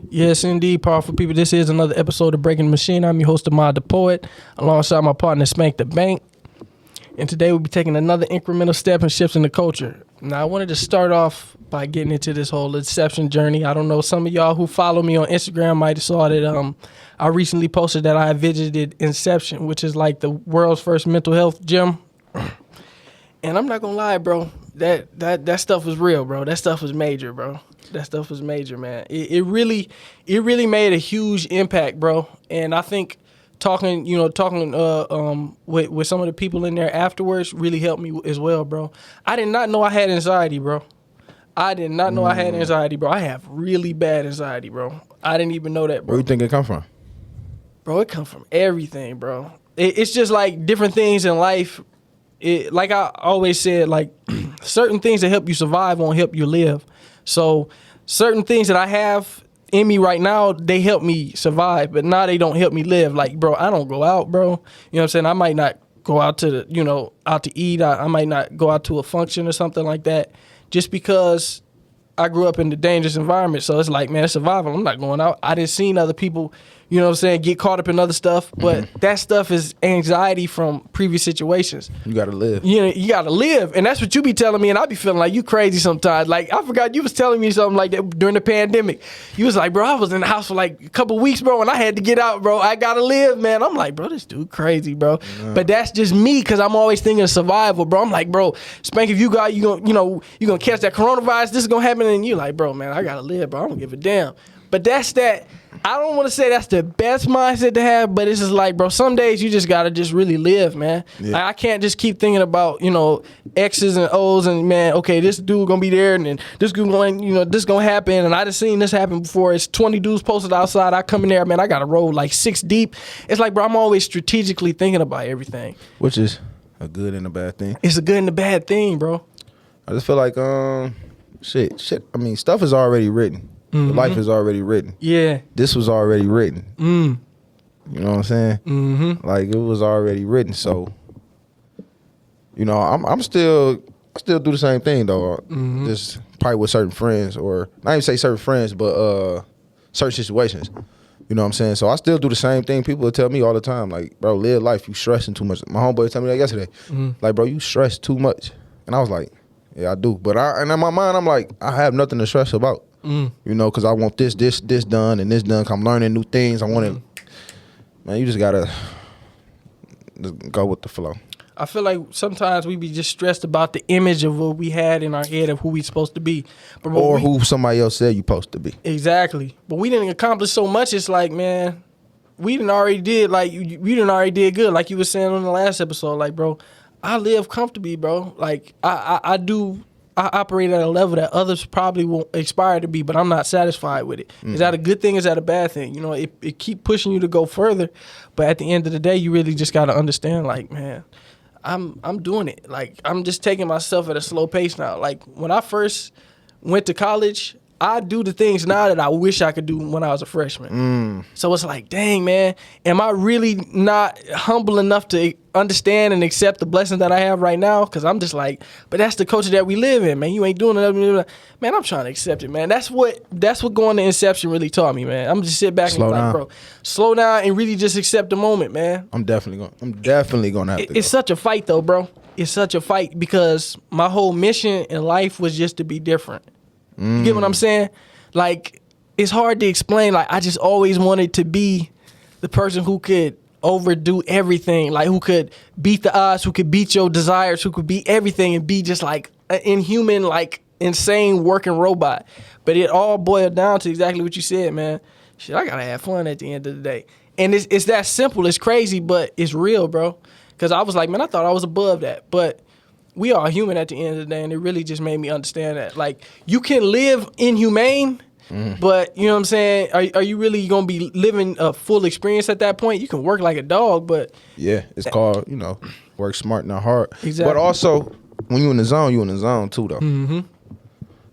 Yes, indeed, powerful people. This is another episode of Breaking the Machine. I'm your host, Ahmad the Poet, alongside my partner, Spank the Bank. And today we'll be taking another incremental step in shifting the culture. Now, I wanted to start off by getting into this whole Inception journey. I don't know, some of y'all who follow me on Instagram might have saw that I recently posted that I visited Inception, which is like the world's first mental health gym. And I'm not gonna lie, bro, that stuff was real, bro. That stuff was major, bro. That stuff was major, man. It really made a huge impact, bro. And I think talking with some of the people in there afterwards really helped me as well, bro. I did not know I had anxiety, bro. I did not know I had anxiety, bro. I have really bad anxiety, bro. I didn't even know that, bro. Where do you think it come from? Bro, it come from everything, bro. It's just like different things in life. Like I always said, like certain things that help you survive won't help you live. So certain things that I have in me right now, they help me survive, but now they don't help me live. Like, bro, I don't go out, bro. You know what I'm saying? I might not go out to out to eat. I might not go out to a function or something like that just because I grew up in the dangerous environment. So it's like, man, it's survival. I'm not going out. I didn't see other people, you know what I'm saying, get caught up in other stuff. But that stuff is anxiety from previous situations. You got to live. You got to live. And that's what you be telling me. And I be feeling like you crazy sometimes. Like, I forgot you was telling me something like that during the pandemic. You was like, bro, I was in the house for like a couple weeks, bro, and I had to get out, bro. I got to live, man. I'm like, bro, this dude crazy, bro. Yeah. But that's just me because I'm always thinking of survival, bro. I'm like, bro, Spank, if you got, you going to catch that coronavirus, this is going to happen. And you like, bro, man, I got to live, bro. I don't give a damn. But that's that. I don't want to say that's the best mindset to have, but it's just like, bro, some days you just got to just really live, man. Yeah. Like, I can't just keep thinking about, X's and O's and, man, okay, this dude going to be there and then this dude going, this going to happen. And I done seen this happen before. It's 20 dudes posted outside. I come in there, man, I got to roll like 6 deep. It's like, bro, I'm always strategically thinking about everything. Which is a good and a bad thing. It's a good and a bad thing, bro. I just feel like, shit. I mean, stuff is already written. Mm-hmm. Life is already written. Yeah. This was already written. You know what I'm saying? Mm-hmm. Like, it was already written. So, I still do the same thing, though. Mm-hmm. Just probably with certain friends, or not even say certain friends, but certain situations. You know what I'm saying? So I still do the same thing. People will tell me all the time, like, bro, live life. You stressing too much. My homeboy told me that yesterday. Mm-hmm. Like, bro, you stress too much. And I was like, yeah, I do. But and in my mind, I'm like, I have nothing to stress about. Because I want this done and this done. I'm learning new things. I want to, man, you just got to go with the flow. I feel like sometimes we be just stressed about the image of what we had in our head of who we supposed to be. But or who somebody else said you supposed to be. Exactly. But we didn't accomplish so much. It's like, man, we didn't already did good. Like you were saying on the last episode, like, bro, I live comfortably, bro. Like, I operate at a level that others probably won't aspire to be, but I'm not satisfied with it. Is that a good thing? Is that a bad thing? It keep pushing you to go further, but at the end of the day, you really just got to understand, like, man, I'm doing it. Like, I'm just taking myself at a slow pace now. Like, when I first went to college, I do the things now that I wish I could do when I was a freshman. So it's like, dang, man, am I really not humble enough to understand and accept the blessing that I have right now? Because I'm just like, but that's the culture that we live in, man. You ain't doing it. Man, I'm trying to accept it, man. That's what going to Inception really taught me, man. I'm just sit back and be like, bro, slow down and really just accept the moment, man. I'm definitely going to have to It's such a fight, though, bro. It's such a fight because my whole mission in life was just to be different. You get what I'm saying? Like, it's hard to explain. Like, I just always wanted to be the person who could overdo everything, like who could beat the odds, who could beat your desires, who could beat everything and be just like an inhuman, like insane working robot. But it all boiled down to exactly what you said, man. Shit, I gotta have fun at the end of the day. And it's that simple. It's crazy, but it's real, bro. Because I was like, man, I thought I was above that. But we are human at the end of the day, and it really just made me understand that. Like, you can live inhumane, but, you know what I'm saying, are you really going to be living a full experience at that point? You can work like a dog, but... Yeah, it's called, work smart, not hard. Exactly. But also, when you're in the zone too, though. Mm-hmm.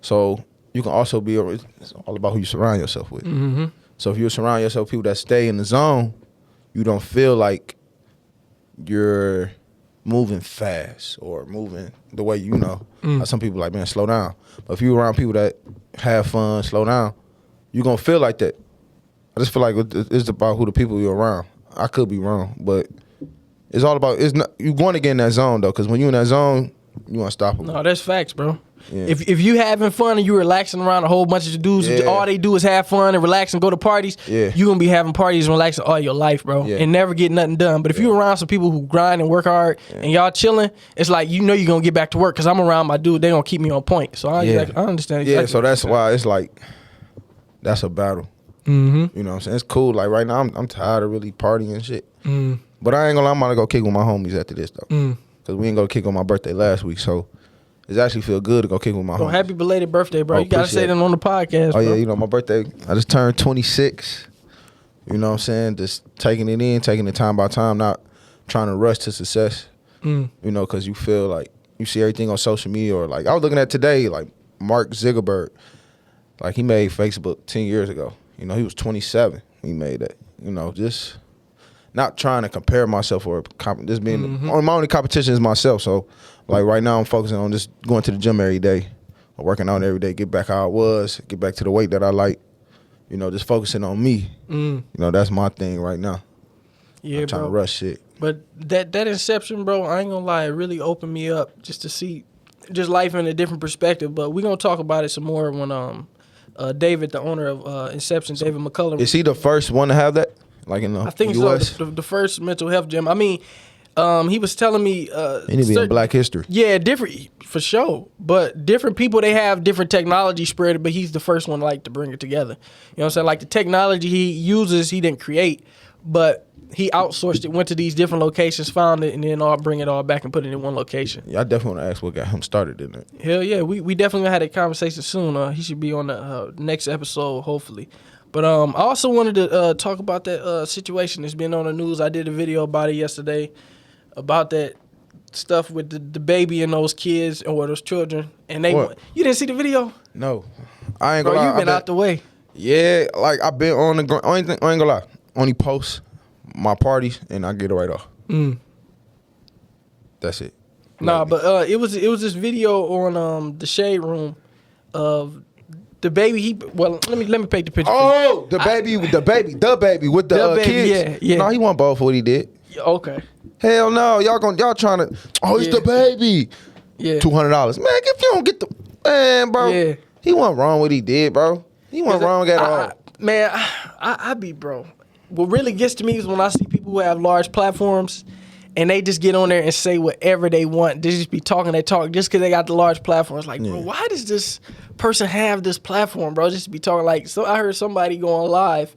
So you can also be, it's all about who you surround yourself with. Mm-hmm. So if you surround yourself with people that stay in the zone, you don't feel like you're moving fast or moving the way Some people like, man, slow down. But if you're around people that have fun, slow down, you're gonna feel like that. I just feel like it's about who the people you're around. I could be wrong, but it's all about, it's not, you going to get in that zone though, because when you in that zone, you unstoppable. No, that's facts, bro. Yeah. If you having fun and you relaxing around a whole bunch of dudes, who all they do is have fun and relax and go to parties, you gonna be having parties and relaxing all your life, bro, and never get nothing done. But if you around some people who grind and work hard and y'all chilling, it's like you know you're gonna get back to work because I'm around my dude. They gonna keep me on point. So I understand. Exactly. Yeah, so that's why it's like that's a battle. Mm-hmm. You know what I'm saying? It's cool. Like right now, I'm tired of really partying and shit. Mm. But I ain't gonna lie, I'm gonna go kick with my homies after this though, because we ain't go kick on my birthday last week, so. It actually feel good to go kick with my homies. Happy belated birthday, bro. You gotta say that on the podcast, bro. Oh, yeah, you know, my birthday, I just turned 26. You know what I'm saying? Just taking it in, taking it time by time, not trying to rush to success. You know, because you feel like you see everything on social media, or like I was looking at today, like Mark Zuckerberg, like he made Facebook 10 years ago. You know, he was 27 when he made that. You know, just not trying to compare myself or just being, my only competition is myself. So, like right now I'm focusing on just going to the gym every day, or working out every day, get back how I was, get back to the weight that I like. You know, just focusing on me. You know, that's my thing right now. Yeah, I'm trying to rush shit. But that Inception, bro, I ain't gonna lie, it really opened me up just to see just life in a different perspective. But we're gonna talk about it some more when David, the owner of Inception, David McCullum. Is he the first one to have that? Like in the I think US? so. The first mental health gym. I mean, he was telling me it need to be in Black history. Yeah, different for sure. But different people, they have different technology spread, but he's the first one like to bring it together. You know what I'm saying? Like the technology he uses, he didn't create, but he outsourced it, went to these different locations, found it, and then bring it all back and put it in one location. Yeah, I definitely want to ask what got him started, didn't it? Hell yeah, we definitely gonna have that conversation soon. He should be on the next episode, hopefully. But I also wanted to talk about that situation that's been on the news. I did a video about it yesterday, about that stuff with the baby and those kids or those children. And you didn't see the video? No, I ain't gonna lie. You've been out the way. Yeah, like I've been on the I ain't gonna lie. Only post my parties and I get it right off. That's it. Nah, but it was this video on the Shade Room of the baby. Let me paint the picture. Oh, the baby with the kids. Yeah. No, he wasn't both for what he did. Okay. Hell no, y'all trying to. Oh, it's the baby. Yeah. $200, man. If you don't get the man, bro. Yeah. He wasn't wrong what he did, bro. He wasn't wrong at all. Man, I be bro. What really gets to me is when I see people who have large platforms and they just get on there and say whatever they want. They just be talking that talk just because they got the large platforms. Like, bro, why does this person have this platform, bro? Just be talking like, so I heard somebody going live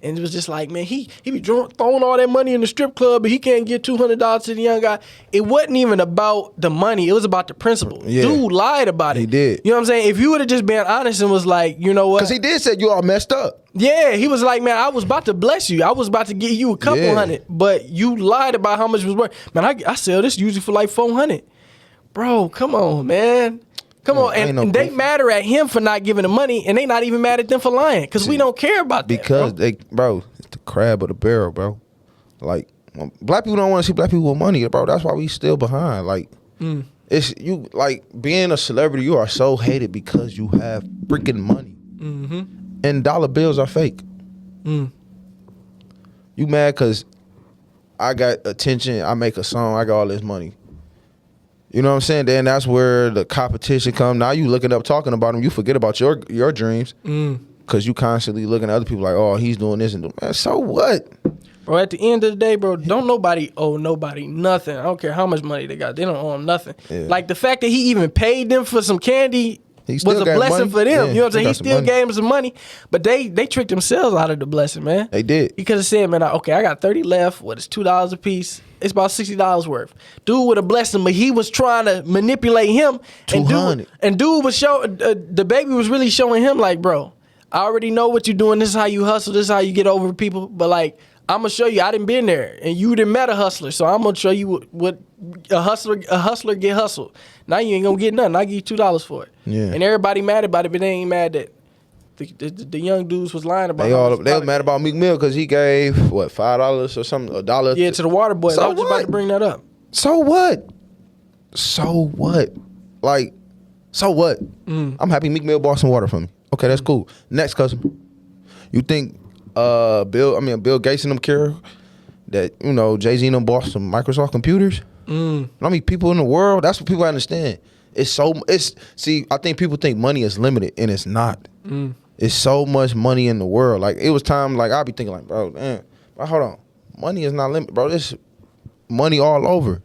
and it was just like, man, he be throwing all that money in the strip club, but he can't get $200 to the young guy. It wasn't even about the money. It was about the principle. Yeah. Dude lied about it. He did. You know what I'm saying? If you would have just been honest and was like, you know what? Because he did say you all messed up. Yeah, he was like, man, I was about to bless you. I was about to give you a couple hundred, but you lied about how much it was worth. Man, I sell this usually for like $400. Bro, come on, man. Come on, and they matter at him for not giving the money, and they not even mad at them for lying, because we don't care about that. Because it's the crab of the barrel, bro. Like, black people don't want to see black people with money, bro. That's why we still behind. Like, it's you. Like being a celebrity, you are so hated because you have freaking money, and dollar bills are fake. You mad because I got attention? I make a song. I got all this money. You know what I'm saying? Then that's where the competition come. Now you looking up, talking about them. You forget about your dreams because you constantly looking at other people like, oh, he's doing this and doing that. So what? Bro, at the end of the day, bro, don't nobody owe nobody nothing. I don't care how much money they got. They don't owe them nothing. Yeah. Like the fact that he even paid them for some candy was a blessing for them. Yeah, you know what I'm saying? He still gave them some money, but they tricked themselves out of the blessing, man. They did. He could have said, man, okay, I got 30 left. What is $2 a piece? It's about $60 worth. Dude would have blessed him, but he was trying to manipulate him. And dude was the baby was really showing him like, bro, I already know what you're doing. This is how you hustle. This is how you get over people. But like, I'm gonna show you. I didn't been there, and you didn't met a hustler, so I'm gonna show you what a hustler get hustled. Now you ain't gonna get nothing. I give you $2 for it. Yeah. And everybody mad about it, but they ain't mad that the young dudes was lying about it. They was mad about Meek Mill because he gave what $5 or something, $1. Yeah, to the water boy. So I was just about to bring that up. So what? Like, so what? I'm happy Meek Mill bought some water for me. Okay, that's cool. Next customer. You think Bill Gates and them care that, you know, Jay-Z and them bought some Microsoft computers? I mean, people in the world, that's what people understand. I think people think money is limited, and it's not. It's so much money in the world. Like, it was time, like, I'll be thinking, like, bro, damn, but hold on. Money is not limited, bro. There's money all over.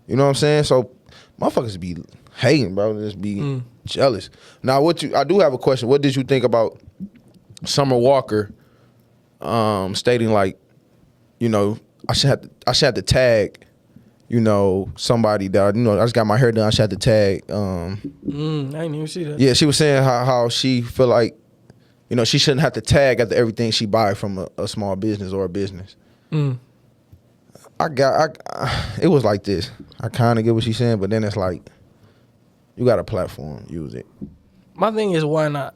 You know what I'm saying? So, motherfuckers be hating, bro. Just be jealous. Now, I do have a question. What did you think about Summer Walker stating, like, you know, I should have to tag, you know, somebody that, you know, I just got my hair done. I should have to tag. I didn't even see that. Yeah, she was saying how she feel like, you know, she shouldn't have to tag after everything she buy from a small business or a business. It was like this. I kind of get what she's saying, but then it's like, you got a platform, use it. My thing is, why not?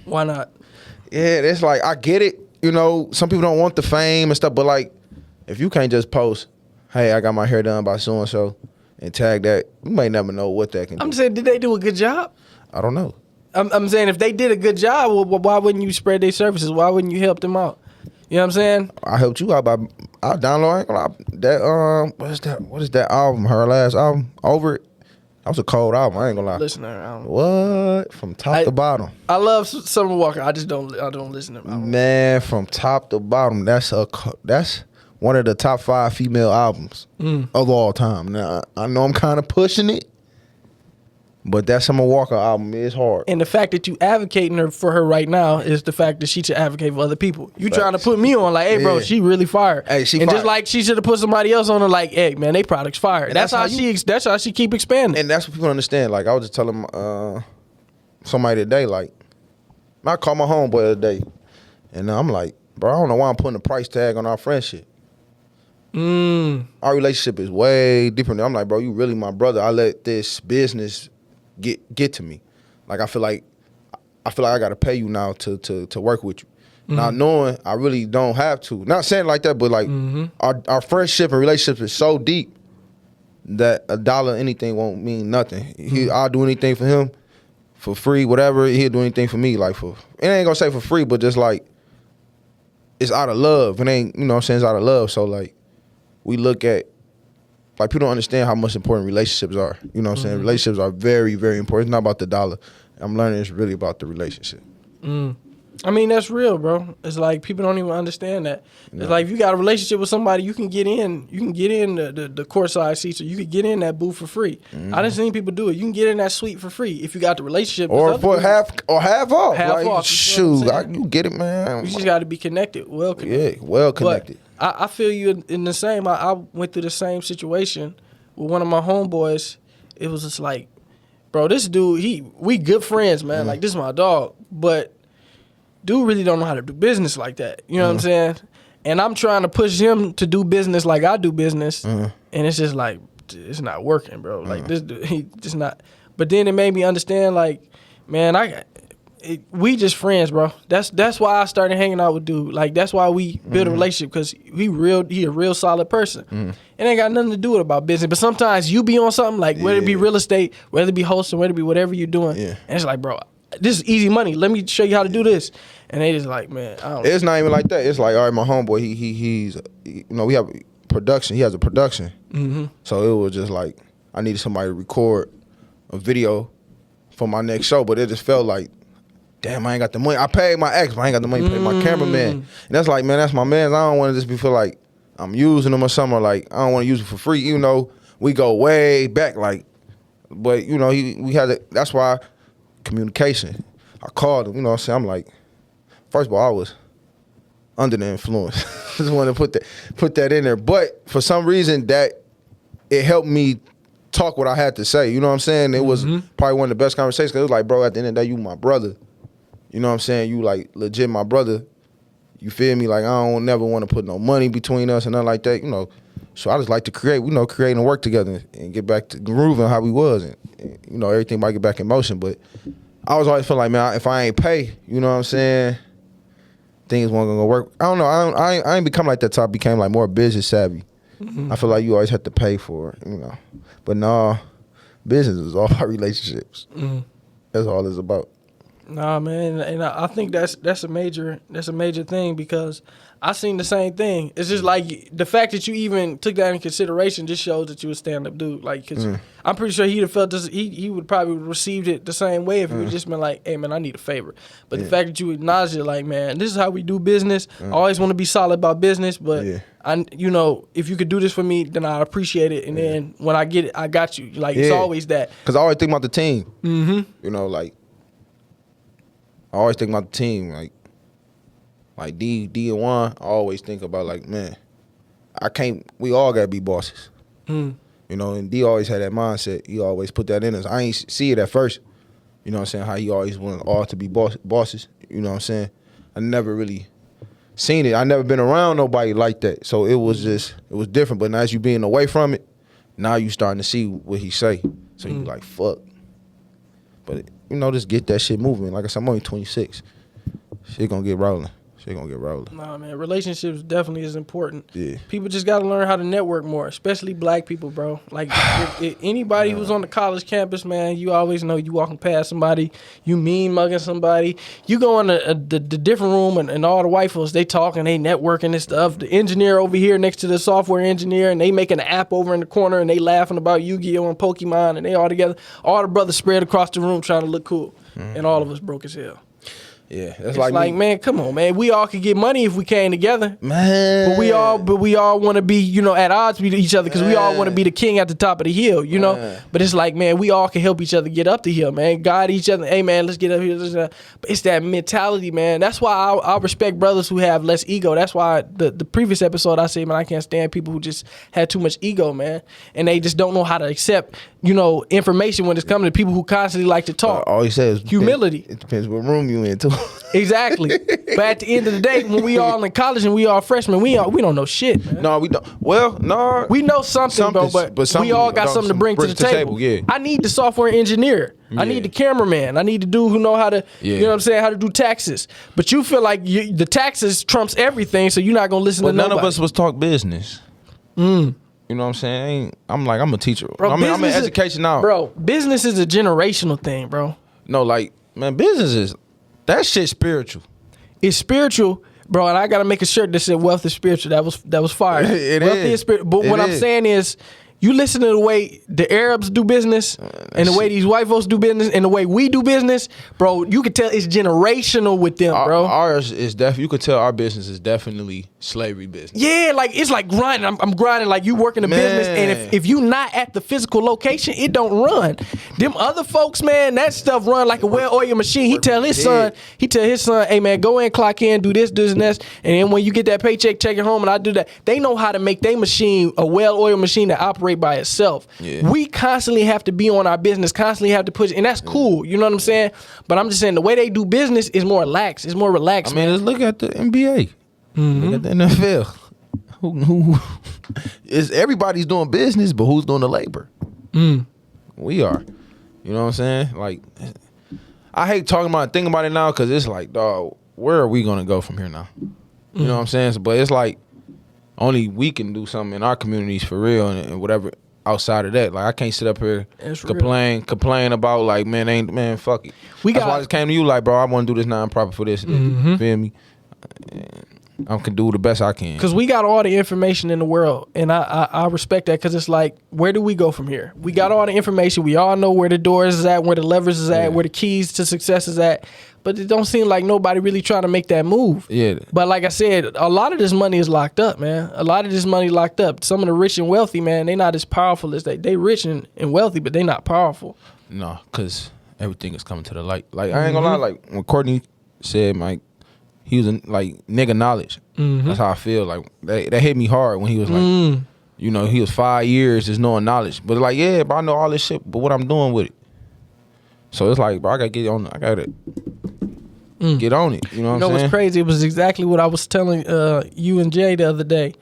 Why not? Yeah, it's like, I get it. You know, some people don't want the fame and stuff, but like, if you can't just post, hey, I got my hair done by so-and-so, and tag that, you may never know what that can do. I'm saying, did they do a good job? I don't know. I'm saying, if they did a good job, well, why wouldn't you spread their services? Why wouldn't you help them out? You know what I'm saying? I helped you out by, I download that, what is that album, her last album, Over It? That was a cold album, I ain't gonna lie. Listen to her. I don't know. What? From top to bottom. I love Summer Walker. I don't listen to her. Man, from top to bottom, that's one of the top 5 female albums of all time. Now, I know I'm kind of pushing it, but that Summer Walker album is hard. And the fact that you advocating for her right now is the fact that she should advocate for other people. You trying to put me on like, hey, bro, she really fired. Hey, she and fired. just like she should have put somebody else on her like, hey, man, they product's fired. That's how she keep expanding. And that's what people understand. Like, I was just telling somebody today, like, I called my homeboy today, and I'm like, bro, I don't know why I'm putting a price tag on our friendship. Our relationship is way different. I'm like, bro, you really my brother. I let this business get to me. Like, I feel like I gotta pay you now to work with you. Not knowing I really don't have to. Not saying it like that, but like our friendship and relationship is so deep that a dollar anything won't mean nothing. I'll do anything for him for free, whatever. He'll do anything for me, like it ain't gonna say for free, but just like it's out of love. It ain't, you know what I'm saying, it's out of love. So like we look at, like, people don't understand how much important relationships are. You know what I'm saying? Relationships are very, very important. It's not about the dollar. I'm learning it's really about the relationship. I mean, that's real, bro. It's like people don't even understand that. It's like if you got a relationship with somebody, you can get in the courtside seats, or you can get in that booth for free. I done seen people do it. You can get in that suite for free if you got the relationship. Or for half off. Half like, off. Shoot, you get it, man. You just got to be connected, well connected. Yeah, well connected. But I feel you in the same. I went through the same situation with one of my homeboys. It was just like, bro, this dude, we good friends, man. Like, this is my dog, but dude really don't know how to do business like that. You know what I'm saying? And I'm trying to push him to do business like I do business, and it's just like, it's not working, bro. Like, this dude, he just not. But then it made me understand, like, man, we just friends, bro. That's why I started hanging out with dude. Like, that's why we built a relationship, because he a real solid person. It ain't got nothing to do with about business. But sometimes you be on something, like, whether it be real estate, whether it be hosting, whether it be whatever you're doing, and it's like, bro, this is easy money. Let me show you how to do this. And they just like, man, I don't know. It's not even like that. It's like, all right, my homeboy, he's you know, we have production. He has a production. So it was just like, I needed somebody to record a video for my next show, but it just felt like, damn, I ain't got the money. I paid my ex, but I ain't got the money to pay my cameraman. And that's like, man, that's my man. I don't want to just feel like I'm using him or something, or like I don't want to use him for free, even though we go way back, like, but you know, we had that's why communication. I called him, you know what I'm saying? I'm like, first of all, I was under the influence. Just wanted to put that in there. But for some reason that it helped me talk what I had to say. You know what I'm saying? It was probably one of the best conversations, because it was like, bro, at the end of the day, you my brother. You know what I'm saying? You like legit my brother. You feel me? Like, I don't never want to put no money between us and nothing like that, you know. So I just like to create and work together and get back to grooving how we was. And you know, everything might get back in motion. But I was always feeling like, man, if I ain't pay, you know what I'm saying, things weren't gonna work. I don't know. I ain't become like that type. I became like more business savvy. I feel like you always have to pay for it, you know. But no, business is all about relationships. That's all it's about. Nah, man, and I think that's a major thing because I seen the same thing. It's just like the fact that you even took that in consideration just shows that you a stand up dude. Like, cause I'm pretty sure he'd have felt this. He would probably received it the same way if he would just been like, "Hey, man, I need a favor." But the fact that you acknowledge it, like, man, this is how we do business. I always want to be solid about business, but if you could do this for me, then I appreciate it. And then when I get it, I got you. Like, it's always that. Cause I always think about the team. You know, like. I always think about the team, like D and Juan. I always think about like, man, we all gotta be bosses. You know, and D always had that mindset. He always put that in us. I ain't see it at first. You know what I'm saying? How he always wanted all to be bosses. You know what I'm saying? I never really seen it. I never been around nobody like that. So it was different. But now as you being away from it, now you starting to see what he say. So you like, fuck. But you know, just get that shit moving. Like I said, I'm only 26. Shit gonna get rolling. Nah, man, relationships definitely is important. Yeah. People just gotta learn how to network more, especially black people, bro. Like, if anybody who's on the college campus, man, you always know you walking past somebody, you mean mugging somebody. You go in the different room and all the white folks, they talking, they networking and stuff. The engineer over here next to the software engineer, and they making an app over in the corner, and they laughing about Yu-Gi-Oh! And Pokemon, and they all together. All the brothers spread across the room trying to look cool. And all of us broke as hell. Yeah, that's like man, come on, man. We all could get money if we came together, man. But we all want to be, you know, at odds with each other because we all want to be the king at the top of the hill, you know. But it's like, man, we all can help each other get up the hill, man. Guide each other. Hey, man, let's get up here. But it's that mentality, man. That's why I respect brothers who have less ego. That's why the previous episode I say, man, I can't stand people who just had too much ego, man, and they just don't know how to accept, you know, information when it's coming to people who constantly like to talk. All he says is humility. It depends what room you in too. Exactly. But at the end of the day, when we all in college and we all freshmen, we don't know shit, man. No, we don't. Well, no. We know something, bro, but we all got something to bring to the table. Yeah. I need the software engineer. Yeah. I need the cameraman. I need the dude who know how to, you know what I'm saying, how to do taxes. But you feel like the taxes trumps everything, so you're not going to listen to nobody. But none of us was talk business. You know what I'm saying? I'm a teacher. Bro, I'm in education now. Bro, business is a generational thing, bro. No, like, man, business is... That shit's spiritual. It's spiritual, bro, and I gotta make a shirt that said "Wealth is spiritual." That was fire. Wealth is spiritual. But what I'm saying is, you listen to the way the Arabs do business and the way these white folks do business and the way we do business, bro, you can tell it's generational with them, bro. Ours is definitely, you could tell our business is definitely slavery business. Yeah, like it's like grinding. I'm grinding like you working a business, and if you not at the physical location, it don't run. Them other folks, man, that stuff run like a well-oiled machine. He tell his son, hey man, go in, clock in, do this, and this, and then when you get that paycheck, take it home, and I do that. They know how to make their machine a well-oiled machine that operate by itself. Yeah. We constantly have to be on our business, constantly have to push, and that's cool. You know what I'm saying? But I'm just saying the way they do business is more lax. It's more relaxed. I mean, let's look at the NBA. Look at the NFL. Who is everybody's doing business, but who's doing the labor? We are. You know what I'm saying? Like, I hate thinking about it now because it's like, dog, where are we gonna go from here now? You know what I'm saying? But it's like only we can do something in our communities for real, and whatever outside of that. Like, I can't sit up here complain about like, man, fuck it. That's why I just came to you like, bro, I want to do this nonprofit for this. You feel me? I can do the best I can. Because we got all the information in the world, and I respect that because it's like, where do we go from here? We got all the information. We all know where the doors is at, where the levers is at, where the keys to success is at. But it don't seem like nobody really trying to make that move. Yeah. But like I said, a lot of this money is locked up, man. A lot of this money locked up. Some of the rich and wealthy, man, they not as powerful as they rich and wealthy, but they not powerful. No, because everything is coming to the light. Like, I ain't gonna lie, like, when Courtney said, like, he was like nigga knowledge. That's how I feel. Like, that hit me hard when he was like, you know, he was 5 years just knowing knowledge. But like, yeah, but I know all this shit, but what I'm doing with it. So it's like, bro, I gotta get on it. I gotta get on it. You know what I'm saying? What's crazy? It was exactly what I was telling you and Jay the other day.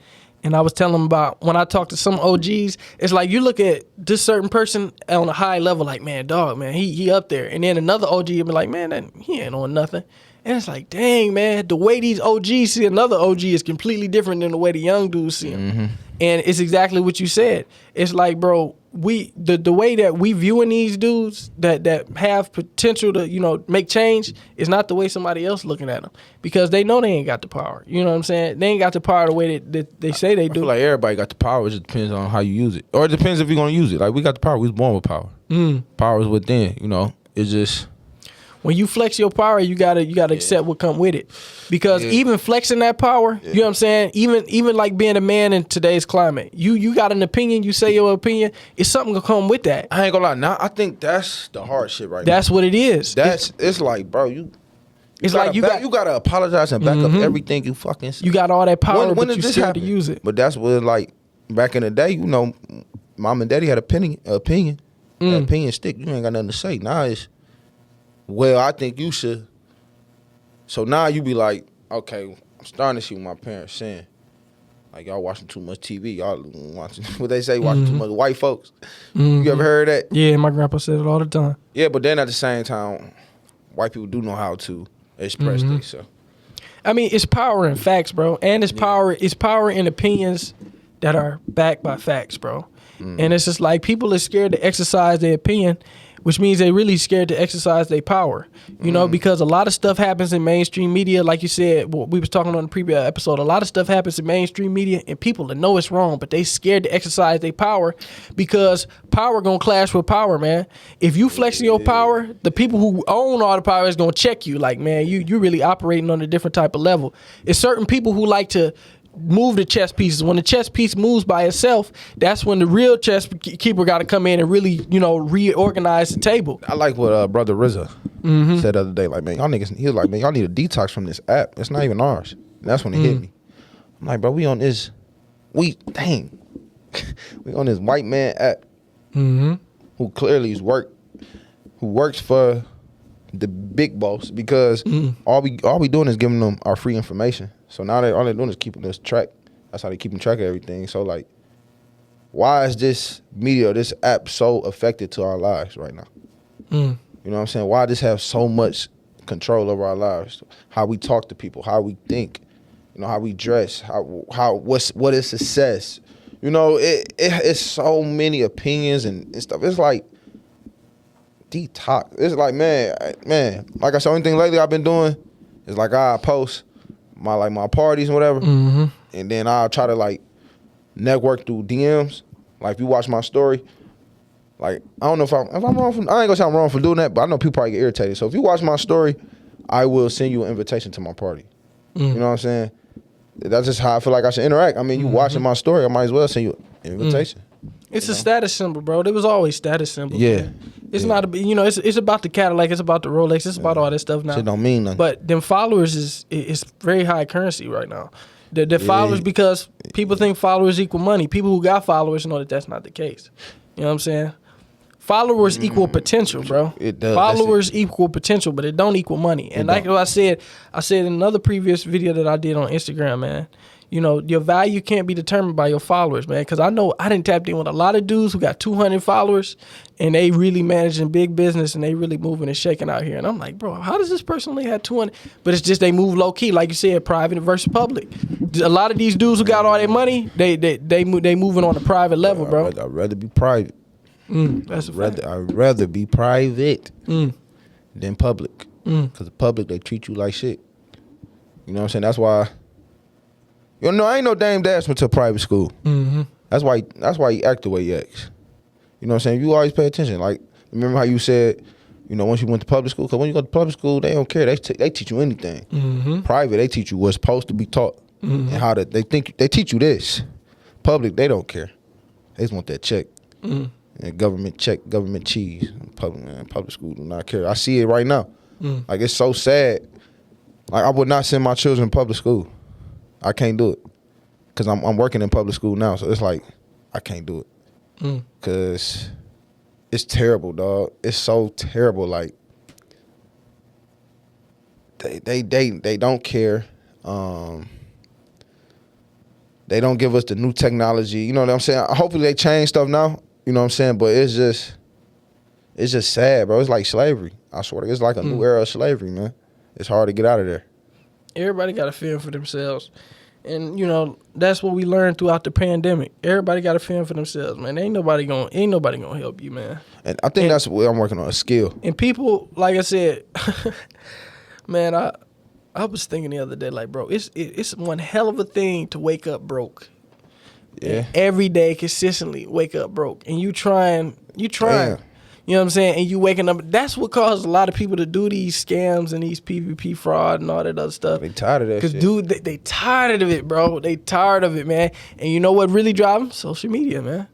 And I was telling him about when I talk to some OGs, it's like you look at this certain person on a high level, like, man, dog, man, he up there. And then another OG will be like, man, he ain't on nothing. And it's like, dang, man, the way these OGs see another OG is completely different than the way the young dudes see him. Mm-hmm. And it's exactly what you said. It's like, bro, the way that we viewing these dudes that have potential to, make change is not the way somebody else looking at them, because they know they ain't got the power. You know what I'm saying? They ain't got the power the way that they say they do. I feel like everybody got the power. It just depends on how you use it. Or it depends if you're going to use it. Like, we got the power. We was born with power. Power is within, It's just... When you flex your power, you gotta accept what come with it, because even flexing that power, you know what I'm saying. Even like being a man in today's climate, you got an opinion, you say your opinion, it's something gonna come with that. I ain't gonna lie. Now I think that's the hard shit right That's what it is. It's like, bro, you gotta apologize and back up everything you fucking say. You got all that power, when but you scared to use it. But that's what, like, back in the day, mom and daddy had opinion. That opinion stick. You ain't got nothing to say. Now it's, well, I think you should. So now you be like, okay, I'm starting to see what my parents saying. Like, y'all watching too much TV. Y'all watching, what they say, watching too much white folks. You ever heard that? Yeah, my grandpa said it all the time. Yeah, but then at the same time, white people do know how to express themselves. I mean, it's power in facts, bro. And it's power in opinions that are backed by facts, bro. And it's just like, people are scared to exercise their opinion, which means they really scared to exercise their power, because a lot of stuff happens in mainstream media. Like you said, we was talking on the previous episode, a lot of stuff happens in mainstream media and people that know it's wrong, but they scared to exercise their power, because power gonna clash with power, man. If you flexing your power, the people who own all the power is gonna check you like, man, you really operating on a different type of level. It's certain people who like to move the chess pieces. When the chess piece moves by itself, that's when the real chess keeper got to come in and really, reorganize the table. I like what Brother RZA said the other day. Like, man, y'all niggas, he was like, man, y'all need a detox from this app. It's not even ours. And that's when it hit me. I'm like, bro, we on this white man app who clearly who works for the big boss, because all we doing is giving them our free information. So now all they're doing is keeping us track. That's how they keeping track of everything. So, like, why is this media, this app, so affected to our lives right now? You know what I'm saying? Why does this have so much control over our lives? How we talk to people, how we think, how we dress, what is success? It's so many opinions and stuff. It's like detox. It's like, man. Like I said, the only thing lately I've been doing is, like, I post my parties and whatever, and then I'll try to, like, network through DMs. Like, if you watch my story, like, I don't know if I'm wrong for, I ain't gonna say I'm wrong for doing that, but I know people probably get irritated. So if you watch my story, I will send you an invitation to my party. You know what I'm saying? That's just how I feel like I should interact. I mean, you watching my story, I might as well send you an invitation. It's a status symbol, bro. It was always status symbol. Yeah. Man. It's not it's about the Cadillac, it's about the Rolex, it's about all that stuff now. Shit don't mean nothing. But them followers is very high currency right now. The followers, because people think followers equal money. People who got followers know that that's not the case. You know what I'm saying? Followers equal potential, bro. It does. Followers equal potential, but it don't equal money. And like I said in another previous video that I did on Instagram, man, your value can't be determined by your followers, man. Because I know I done tapped in with a lot of dudes who got 200 followers, and they really managing big business, and they really moving and shaking out here. And I'm like, bro, how does this person only have 200? But it's just they move low key, like you said, private versus public. A lot of these dudes who got all their money, they moving on a private level, bro. I'd rather be private. That's a fact. I'd rather be private than public. Because the public, they treat you like shit. You know what I'm saying? That's why. I ain't no Dame Dash went to private school. That's why he act the way he acts. You know what I'm saying? You always pay attention. Like, remember how you said, once you went to public school, because when you go to public school, they don't care. They teach you anything. Private, they teach you what's supposed to be taught and how to. They teach you this. Public, they don't care. They just want that check. And government check, government cheese. Public school do not care. I see it right now. Like, it's so sad. Like, I would not send my children to public school. I can't do it because I'm working in public school now. So it's like, I can't do it because it's terrible, dog. It's so terrible. Like, they don't care. They don't give us the new technology. You know what I'm saying? Hopefully they change stuff now. You know what I'm saying? But it's just sad, bro. It's like slavery. I swear, it's like a new era of slavery, man. it's hard to get out of there. Everybody got to fend for themselves. And, you know, that's what we learned throughout the pandemic. Everybody got to fend for themselves, man. Ain't nobody gonna help you, man. And I think that's what I'm working on, a skill. And people, like I said, man, I was thinking the other day, like, bro, it's one hell of a thing to wake up broke. Yeah. Every day, consistently wake up broke. And you trying. Damn. You know what I'm saying? And you waking up. That's what caused a lot of people to do these scams and these PPP fraud and all that other stuff. They tired of that shit. Because, dude, they tired of it, bro. They tired of it, man. And you know what really drive them? Social media, man.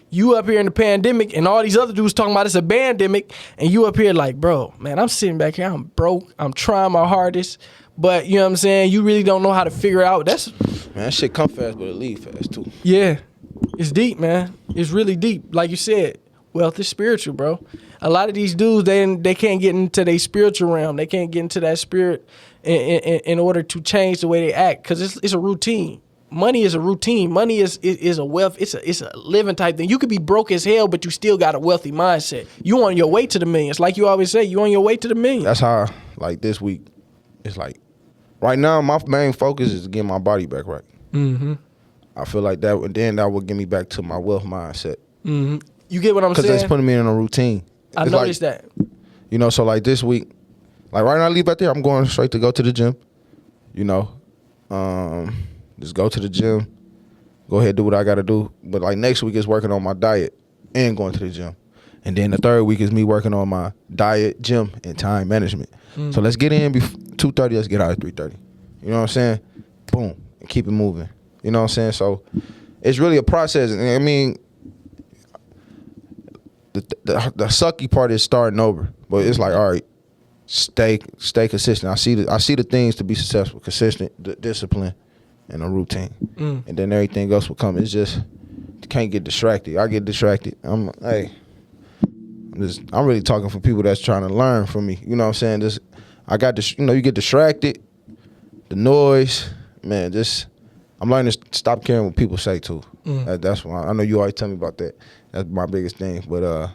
You up here in the pandemic and all these other dudes talking about it's a pandemic, and you up here like, bro, man, I'm sitting back here. I'm broke. I'm trying my hardest. But, you know what I'm saying? You really don't know how to figure it out. Man, that shit come fast, but it leave fast, too. Yeah. It's deep, man. It's really deep. Like you said, wealth is spiritual, bro. A lot of these dudes, they can't get into their spiritual realm. They can't get into that spirit in order to change the way they act, because it's a routine. Money is a routine. Money is a wealth. It's a living type thing. You could be broke as hell, but you still got a wealthy mindset. You on your way to the millions. Like you always say, you on your way to the millions. That's how, like, this week, it's like, right now, my main focus is to get my body back right. Mm-hmm. I feel like that, and then that will get me back to my wealth mindset. Mm-hmm. You get what I'm saying? Because that's putting me in a routine. I noticed that. You know, so like this week, like right now I leave out there, I'm going straight to go to the gym. You know, just go to the gym, go ahead, do what I got to do. But like next week is working on my diet and going to the gym. And then the third week is me working on my diet, gym, and time management. So let's get in 2:30, let's get out at 3:30. You know what I'm saying? Boom, and keep it moving. You know what I'm saying? So it's really a process. I mean, the sucky part is starting over, but it's like, all right, stay consistent. I see the things to be successful: consistent, discipline, and a routine, and then everything else will come. It's just you can't get distracted. I get distracted. I'm really talking for people that's trying to learn from me. You know what I'm saying? I got this. You know, you get distracted, the noise, man. I'm learning to stop caring what people say too. That's why I know you always tell me about that. That's my biggest thing. But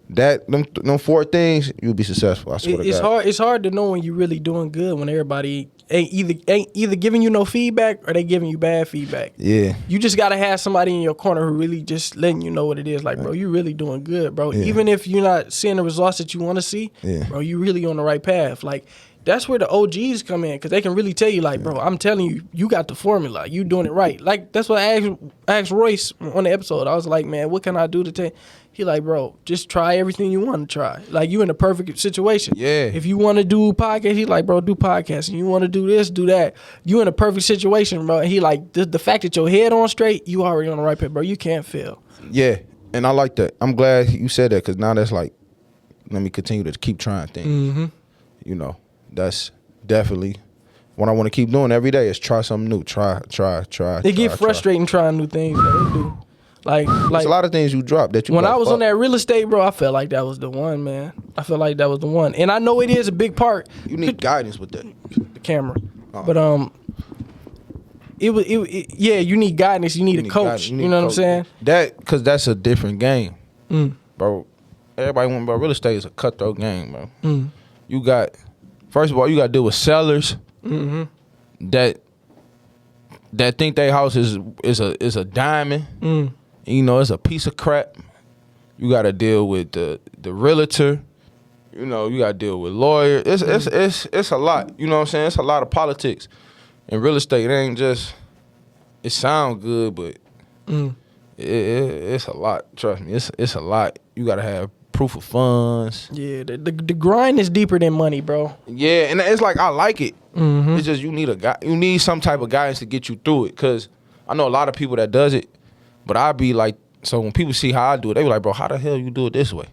them 4 things, you'll be successful. I swear to God. It's hard to know when you're really doing good when everybody ain't either giving you no feedback or they giving you bad feedback. Yeah. You just gotta have somebody in your corner who really just letting you know what it is. Like, bro, you really doing good, bro. Yeah. Even if you're not seeing the results that you want to see, bro, you really on the right path. Like, that's where the OGs come in, because they can really tell you, like, bro, I'm telling you, you got the formula. You doing it right. Like, that's what I asked Royce on the episode. I was like, man, what can I do to take? He like, bro, just try everything you want to try. Like, you in the perfect situation. Yeah. If you want to do podcast, he like, bro, do podcasting. You want to do this, do that. You in a perfect situation, bro. And he like, the fact that your head on straight, you already on the right path, bro. You can't fail. Yeah, and I like that. I'm glad you said that, because now that's like, let me continue to keep trying things. Mm-hmm. You know, that's definitely what I want to keep doing every day is try something new. Try. It get frustrating trying new things, bro. It do. Like there's a lot of things you drop that you. When I was on that real estate, bro, I felt like that was the one, man. I felt like that was the one, and I know it is a big part. You need guidance with that. The camera, but yeah, you need guidance. You need a coach. You know what I'm saying? Because that's a different game, bro. Everybody want, bro. Real estate is a cutthroat game, bro. You got, first of all, you got to deal with sellers that think their house is a diamond. You know, it's a piece of crap. You got to deal with the realtor. You know, you got to deal with lawyers. It's a lot. You know what I'm saying? It's a lot of politics. In real estate, it ain't just, it sound good, but it's a lot. Trust me, it's a lot. You got to have proof of funds. Yeah, the grind is deeper than money, bro. Yeah, and it's like, I like it. It's just you need some type of guidance to get you through it. Cause I know a lot of people that does it, but I be like, so when people see how I do it, they be like, bro, how the hell you do it this way?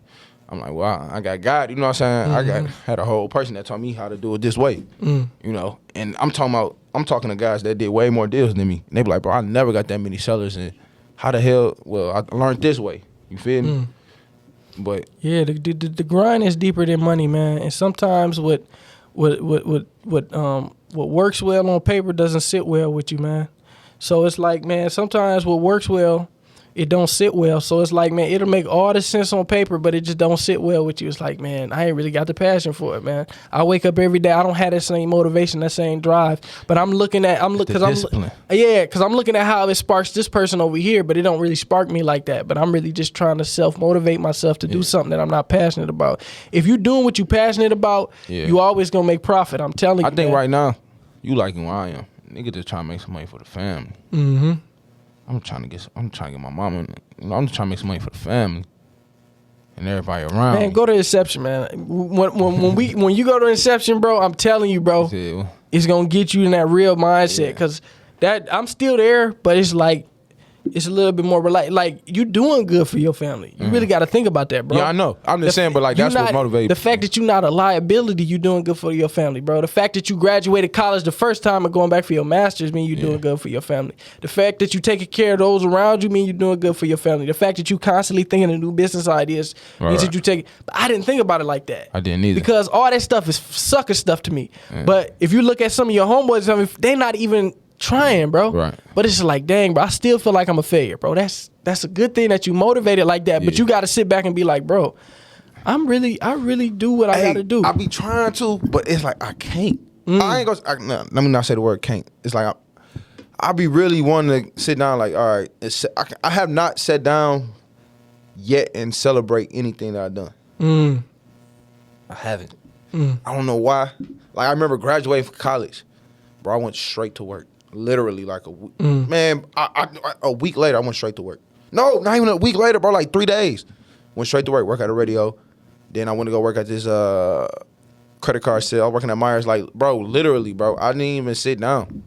I'm like, well, I got God. You know what I'm saying? I had a whole person that taught me how to do it this way. You know, and I'm talking to guys that did way more deals than me. And they be like, bro, I never got that many sellers, and how the hell? Well, I learned this way. You feel me? But yeah, the grind is deeper than money, man. And sometimes what works well on paper doesn't sit well with you, man. So it's like, man, sometimes what works well, it don't sit well. So it's like, man, it'll make all the sense on paper, but it just don't sit well with you. It's like, man, I ain't really got the passion for it, man. I wake up every day. I don't have that same motivation, that same drive. But I'm looking at because I'm looking at how it sparks this person over here, but it don't really spark me like that. But I'm really just trying to self-motivate myself to do something that I'm not passionate about. If you're doing what you're passionate about, you always gonna make profit. I'm telling you. I think right now, you like who I am. Nigga just trying to make some money for the family. Mm-hmm. I'm trying to get my mama. I'm just trying to make some money for the family and everybody around. Man, go to Inception, man. When you go to Inception, bro, I'm telling you, bro, it's gonna get you in that real mindset. Because that I'm still there, but it's like it's a little bit more like you doing good for your family. You really got to think about that, bro. Yeah, I know. I'm just saying, but like that's what motivates. The fact that you're not a liability, you doing good for your family, bro. The fact that you graduated college the first time and going back for your master's mean you're doing good for your family. The fact that you taking care of those around you mean you're doing good for your family. The fact that you constantly thinking of new business ideas means that you take. But I didn't think about it like that. I didn't either. Because all that stuff is sucker stuff to me. But if you look at some of your homeboys, I mean, they not even trying, bro. Right. But it's like, dang, bro, I still feel like I'm a failure, bro. That's a good thing that you motivated like that. But you got to sit back and be like, bro, I really do what I got to do. I be trying to, but it's like I can't. I ain't gonna. Let me not say the word can't. It's like I be really wanting to sit down. Like, all right, I have not sat down yet and celebrate anything that I've done. I haven't. I don't know why. Like I remember graduating from college, bro. I went straight to work. Literally, like a week. Man, a week later, I went straight to work. No, not even a week later, bro. Like 3 days. Went straight to work at a radio. Then I went to go work at this credit card sale. I was working at Myers. Like, bro, literally, bro. I didn't even sit down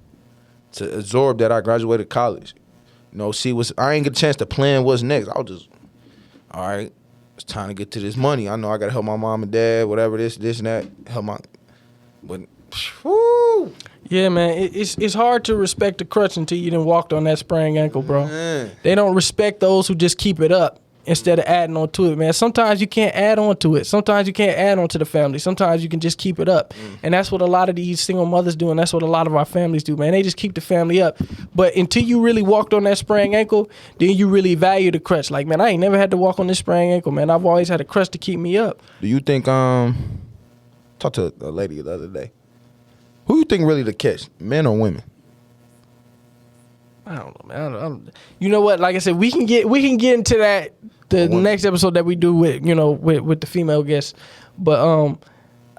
to absorb that I graduated college. You know, I ain't get a chance to plan what's next. I was just, all right, it's time to get to this money. I know I got to help my mom and dad, whatever, this and that. But, whoo. Yeah, man, it's hard to respect the crutch until you done walked on that sprained ankle, bro. They don't respect those who just keep it up instead of adding on to it, man. Sometimes you can't add on to it. Sometimes you can't add on to the family. Sometimes you can just keep it up. And that's what a lot of these single mothers do, and that's what a lot of our families do, man. They just keep the family up. But until you really walked on that sprained ankle, then you really value the crutch. Like, man, I ain't never had to walk on this sprained ankle, man. I've always had a crutch to keep me up. Do you think, talked to a lady the other day. Who you think really the catch, men or women? I don't know, man. You know what? Like I said, we can get into that the next episode that we do with the female guests. But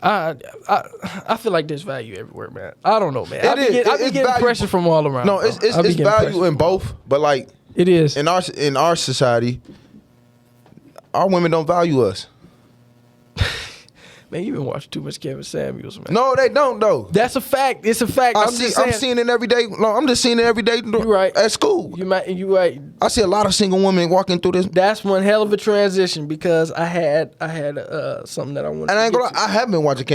I feel like there's value everywhere, man. I don't know, man. I be getting pressure from all around. No, it's value in both, but like it is in our society, our women don't value us. Man, you've been watching too much Kevin Samuels, man. No, they don't, though. That's a fact. It's a fact. I'm seeing it every day. No, I'm just seeing it every day right. at school. You right. I see a lot of single women walking through this. That's one hell of a transition because I had something that I wanted. And I ain't gonna lie, I have been watching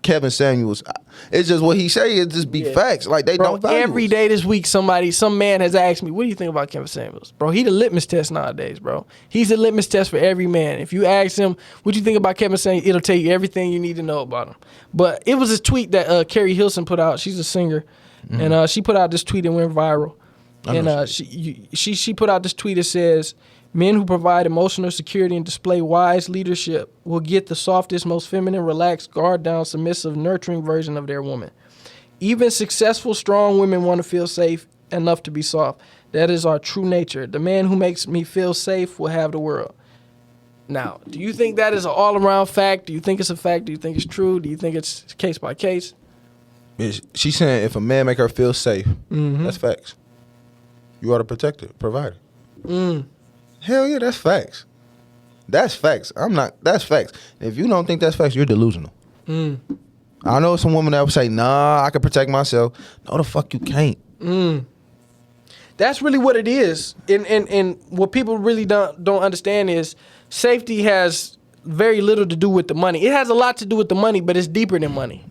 Kevin Samuels. It's just what he say. It just be facts. Like they don't value every us. day this week, some man has asked me, "What do you think about Kevin Samuels, bro?" He the litmus test nowadays, bro. He's the litmus test for every man. If you ask him, "What do you think about Kevin Samuels?" It'll tell you everything you need to know about him. But it was a tweet that Carrie Hilson put out. She's a singer, and she put out this tweet and went viral. And she put out this tweet that says, "Men who provide emotional security and display wise leadership will get the softest, most feminine, relaxed, guard down, submissive, nurturing version of their woman. Even successful, strong women want to feel safe enough to be soft. That is our true nature. The man who makes me feel safe will have the world." Now, do you think that is an all-around fact? Do you think it's a fact? Do you think it's true? Do you think it's case by case? She's saying if a man make her feel safe, that's facts. You are the protector, provider. Hell yeah, that's facts. That's facts. That's facts. If you don't think that's facts, you're delusional. I know some women that would say, "Nah, I can protect myself." No, the fuck you can't. That's really what it is. And what people really don't understand is safety has very little to do with the money. It has a lot to do with the money, but it's deeper than money.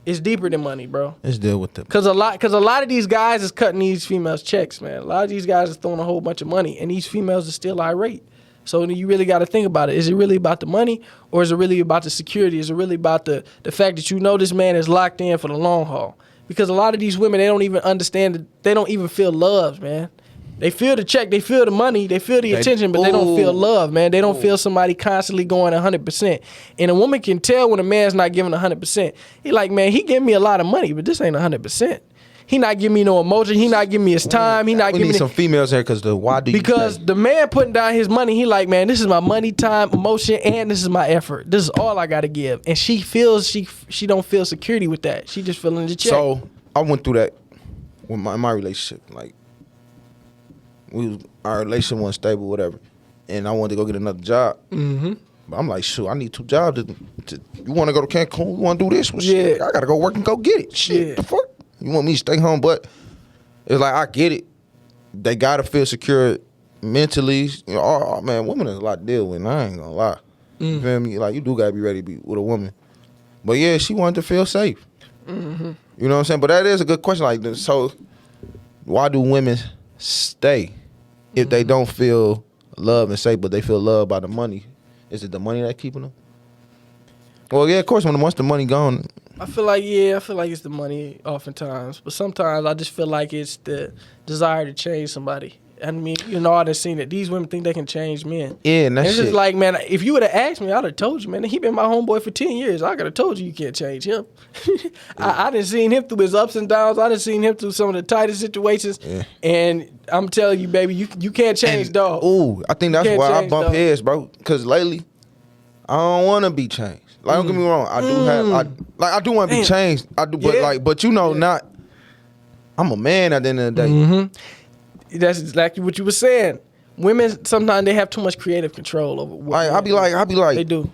It's deeper than money, bro. Let's deal with it. Cause a lot of these guys is cutting these females checks, man. A lot of these guys is throwing a whole bunch of money, and these females are still irate. So you really got to think about it. Is it really about the money, or is it really about the security? Is it really about the fact that you know this man is locked in for the long haul? Because a lot of these women, they don't even understand that they don't even feel loved, man. They feel the check, they feel the money, they feel the attention, but they don't feel love, man. They don't feel somebody constantly going 100%. And a woman can tell when a man's not giving 100%. He like, man, he giving me a lot of money, but this ain't 100%. He not giving me no emotion. He not giving me his time. He not we giving need me some females here because the man putting down his money. He like, man, this is my money, time, emotion, and this is my effort. This is all I got to give. And she feels she don't feel security with that. She just feeling the check. So I went through that with my relationship. Like our relationship wasn't stable, whatever, and I wanted to go get another job. Mm-hmm. But I'm like, shoot, I need 2 jobs. You want to go to Cancun? You want to do this? Well, shit, I gotta go work and go get it. Shit, the fuck. You want me to stay home, but it's like I get it. They gotta feel secure mentally. You know, oh man, women is a lot to deal with. I ain't gonna lie. You feel me? Like you do gotta be ready to be with a woman. But yeah, she wanted to feel safe. Mm-hmm. You know what I'm saying? But that is a good question. Like, so why do women stay if they don't feel love and safe, but they feel loved by the money? Is it the money that's keeping them? Well, yeah, of course. Once the money gone. I feel like it's the money oftentimes, but sometimes I just feel like it's the desire to change somebody. I mean, you know, I done seen it. These women think they can change men. Yeah, and that's it's shit. just like, man, if you would have asked me, I'd have told you, man. He been my homeboy for 10 years. I could have told you can't change him. I done seen him through his ups and downs. I done seen him through some of the tightest situations. Yeah. And I'm telling you, baby, you can't change, dog. Ooh, I think that's why I bump heads, bro. Because lately, I don't want to be changed. Like, don't get me wrong. I do want to be changed. I do, but but you know, not. I'm a man at the end of the day. Mm-hmm. That's exactly what you were saying. Women sometimes they have too much creative control over. What I be like, they do.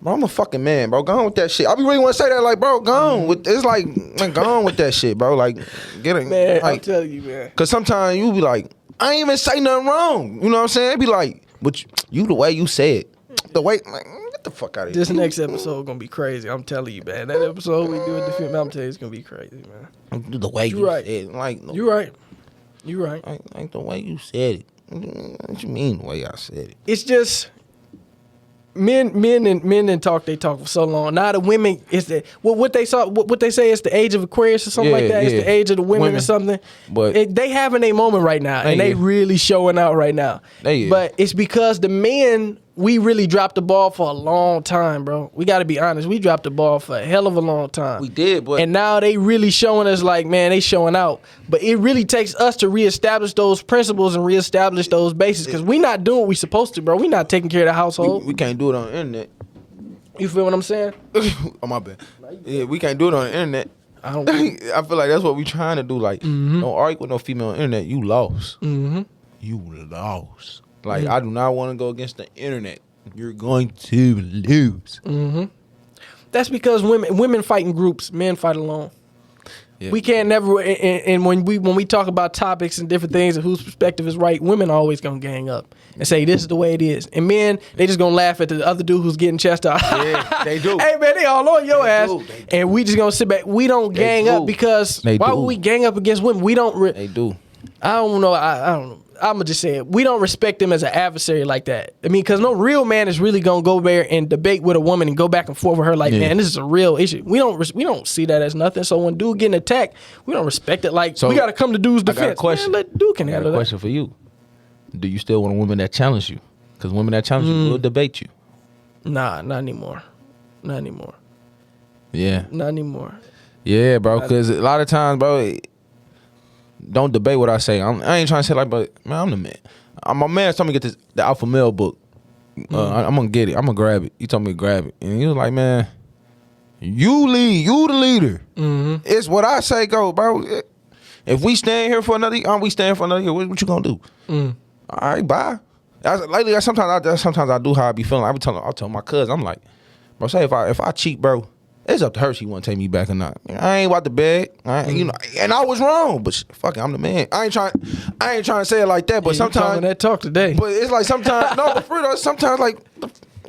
Bro, I'm a fucking man, bro. Go on with that shit. I be really want to say that, like, bro, go on with. It's like, man, go on with that shit, bro. Like, get it, man. Like, I'm telling you, man. Cause sometimes you be like, I ain't even say nothing wrong. You know what I'm saying? It be like, but you the way you say it, the way, like, get the fuck out of here. This next episode gonna be crazy. I'm telling you, man. That episode we do with the film, I'm telling you, it's gonna be crazy, man. The way you right. said it, like, you right. You right. Like the way you said it. What you mean the way I said it? It's just men and talk. They talk for so long. Now the women is the what they say is the age of Aquarius or something like that. It's the age of the women or something. But they having a moment right now, and they really showing out right now. But it's because the men. We really dropped the ball for a long time, bro. We got to be honest. We dropped the ball for a hell of a long time. We did, but... And now they really showing us like, man, they showing out. But it really takes us to reestablish those principles and reestablish those bases because we not doing what we supposed to, bro. We not taking care of the household. We can't do it on the internet. You feel what I'm saying? Oh, my bad. Yeah, we can't do it on the internet. I feel like that's what we trying to do. Like, don't argue with no female on the internet. You lost. Mm-hmm. You lost. Like, I do not want to go against the internet. You're going to lose. Mm-hmm. That's because women fight in groups, men fight alone. Yeah. We can't never. And when we talk about topics and different things and whose perspective is right, women always gonna gang up and say this is the way it is. And men, they just gonna laugh at the other dude who's getting chest out. Yeah, they do. Hey man, they all on your ass. And we just gonna sit back. We don't gang up because why would we gang up against women? We don't. They do. I don't know. I don't know. I'm going to just say it. We don't respect them as an adversary like that. I mean, because no real man is really going to go there and debate with a woman and go back and forth with her like, man, this is a real issue. We don't see that as nothing. So when dude getting attacked, we don't respect it. Like, we got to come to dude's defense. I got a question. Man, let dude can handle that. I got a question for you. Do you still want a woman that challenge you? Because women that challenge you will debate you. Nah, not anymore. Not anymore. Yeah. Not anymore. Yeah, bro, because a lot of times, bro, don't debate what I say. I ain't trying to say like, but man, I'm the man. My man told me to get the Alpha Male book. I'm gonna get it. I'm gonna grab it. He told me to grab it, and he was like, "Man, you lead. You the leader. It's what I say go, bro. If we stand here for another, we stand for another year. What you gonna do? All right, bye." Lately, sometimes I do how I be feeling. I'll tell my cousin, I'm like, bro, say if I cheat, bro. It's up to her. She want to take me back or not. I ain't about to beg. You know, and I was wrong, but fuck it, I'm the man. I ain't trying to say it like that. But sometimes that talk today. But it's like sometimes no, but for real, sometimes like,